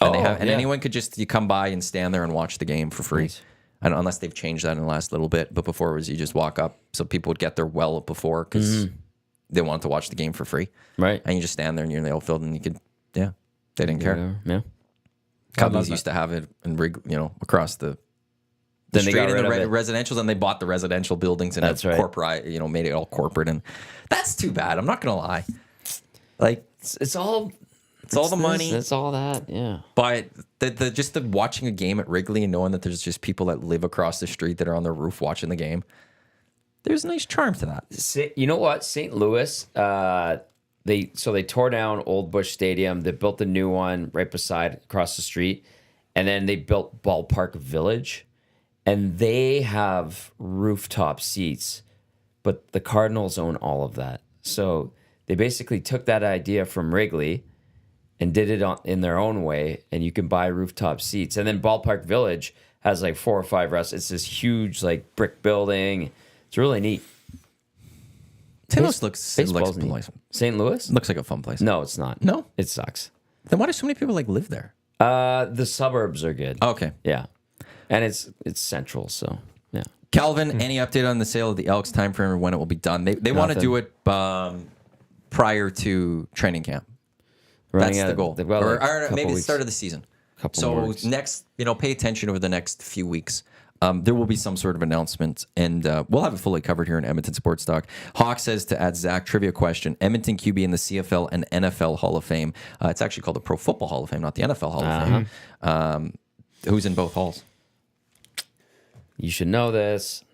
And Yeah. anyone could you come by and stand there and watch the game for free. Nice. And unless they've changed that in the last little bit, but before it was you just walk up, so people would get there well before because they wanted to watch the game for free. Right. And you just stand there and you're in the outfield and you could, they didn't care. Yeah. Cubbies used to have it in across the Then they street got in rid the of it. residentials, and they bought the residential buildings and That's right. corporate, made it all corporate, and that's too bad. I'm not gonna lie. Like It's all the money. It's all that. Yeah. But the watching a game at Wrigley and knowing that there's just people that live across the street that are on their roof watching the game, there's a nice charm to that. You know what? St. Louis, they tore down Old Bush Stadium. They built the new one right beside across the street, and then they built Ballpark Village, and they have rooftop seats, but the Cardinals own all of that. So they basically took that idea from Wrigley and did it in their own way, and you can buy rooftop seats. And then Ballpark Village has like 4 or 5 restaurants. It's this huge like brick building. It's really neat. St. Louis looks Baseball's neat. nice. St. Louis? Looks like a fun place. No, it's not. No? It sucks. Then why do so many people live there? The suburbs are good. Okay. Yeah. And it's central, so yeah. Calvin, any update on the sale of the Elks time frame or when it will be done? They want to Nothing. do it prior to training camp. Running That's out- the goal. they've got, like, a Or couple maybe the weeks. start of the season. Couple So more weeks. next, pay attention over the next few weeks. There will be some sort of announcement, and we'll have it fully covered here in Edmonton Sports Talk. Hawk says to add Zach, trivia question: Edmonton QB in the CFL and NFL Hall of Fame. It's actually called the Pro Football Hall of Fame, not the NFL Hall of Fame. Who's in both halls? You should know this.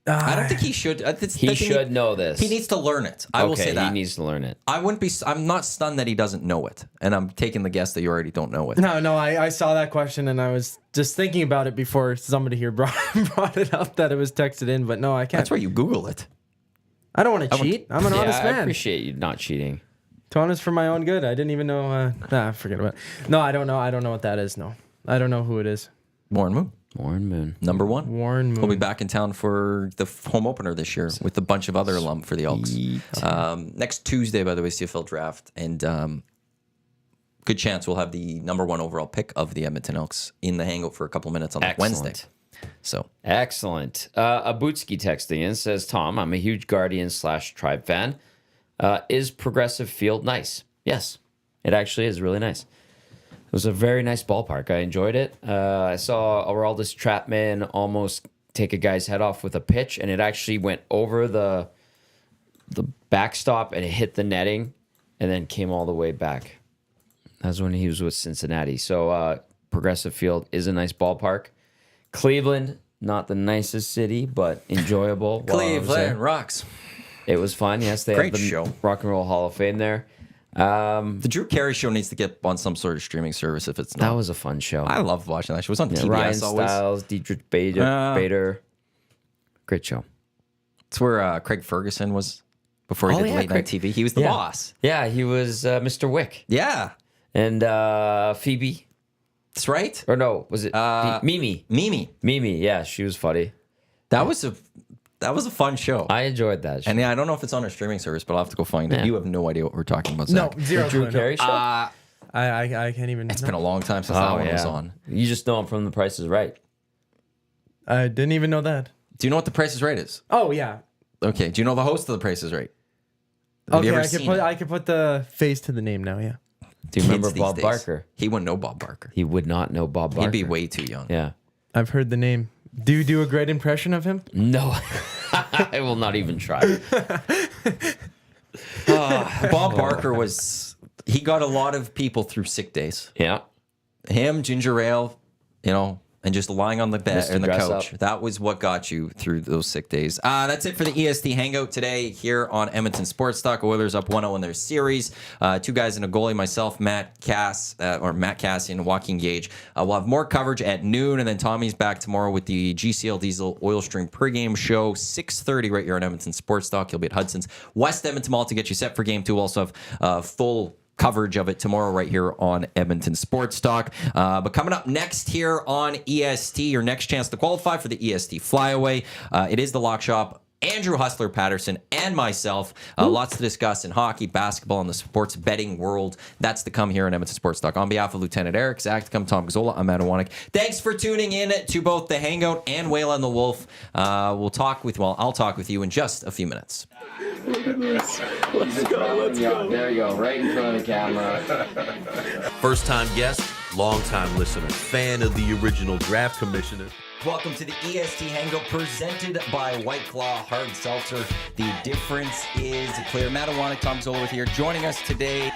I don't think he should. He should know this. He needs to learn it. I will say that. He needs to learn it. I wouldn't be. I'm not stunned that he doesn't know it, and I'm taking the guess that you already don't know it. No, I saw that question and I was just thinking about it before somebody here brought it up that it was texted in, but no, I can't. That's where you Google it. I don't want to cheat. I'm an honest I man. appreciate you not cheating. To honest for my own good. I didn't even know. Forget about it. No, I don't know. I don't know what that is. No, I don't know who it is. Warren Moon, Warren Moon. number 1. Warren Moon. He'll be back in town for the home opener this year with a bunch of other alum for the Elks. Next Tuesday, by the way, CFL draft, and good chance we'll have the number 1 overall pick of the Edmonton Elks in the Hangout for a couple minutes on Wednesday. So Excellent. Abutski texting in says, Tom, I'm a huge Guardian/Tribe fan. Is Progressive Field nice? Yes, it actually is really nice. was a very nice ballpark. I enjoyed it. I saw Aroldis Chapman almost take a guy's head off with a pitch, and it actually went over the backstop and it hit the netting and then came all the way back. That was when he was with Cincinnati. So Progressive Field is a nice ballpark. Cleveland, not the nicest city, but enjoyable. Cleveland rocks. It was fun. Yes, they Great have the show. Rock and Roll Hall of Fame there. The Drew Carey show needs to get on some sort of streaming service if it's not. That was a fun show. I loved watching that show. It was on TBS Ryan always. Stiles, Dietrich Bader. Great show. It's where Craig Ferguson was before he did late night TV. He was the boss. Yeah, he was Mr. Wick. Yeah, And Phoebe. that's right. Or no, was it Mimi? Mimi, yeah, she was funny. That was a fun show. I enjoyed that show. And yeah, I don't know if it's on our streaming service, but I'll have to go find it. Yeah. You have no idea what we're talking about, No, Zach. zero. Drew clue, Carey no. show? I can't even. It's been a long time since that one was on. You just know him from The Price is Right. I didn't even know that. Do you know what The Price is Right is? Oh yeah. Okay. Do you know the host of The Price is Right? Have you Okay, ever I can put the face to the name now. Yeah. Do you remember Kids Bob these days. Barker? He wouldn't know Bob Barker. He would not know Bob Barker. He'd be way too young. Yeah. I've heard the name. Do you do a great impression of him? No, I will not even try. Bob Barker he got a lot of people through sick days. Yeah. Him, ginger ale, and just lying on the bed Mr. and the Dress couch. Up. That was what got you through those sick days. That's it for the EST Hangout today here on Edmonton Sports Talk. Oilers up 1-0 in their series. Two guys and a goalie, myself, Matt Cassie and Joaquin Gage. We'll have more coverage at noon, and then Tommy's back tomorrow with the GCL Diesel Oil Stream pregame show, 6:30 right here on Edmonton Sports Talk. He'll be at Hudson's West Edmonton Mall to get you set for game 2. We'll also have full coverage of it tomorrow right here on Edmonton Sports Talk. But coming up next here on EST, your next chance to qualify for the EST FlyAway. It is the Lock Shop. Andrew Hustler Patterson and myself. Lots to discuss in hockey, basketball, and the sports betting world. That's to come here on Edmonton Sports Talk. On behalf of Lieutenant Eric, Zachticum, Tom Gazzola, I'm Matthew Iwanyk. Thanks for tuning in to both the Hangout and Whale and the Wolf. I'll talk with you in just a few minutes. Let's go. There you go, right in front of the camera. First-time guest, long-time listener, fan of the original draft commissioner. Welcome to the EST Hangout presented by White Claw Hard Seltzer. The difference is clear. Matthew Iwanyk Tom Gazzola with here. Joining us today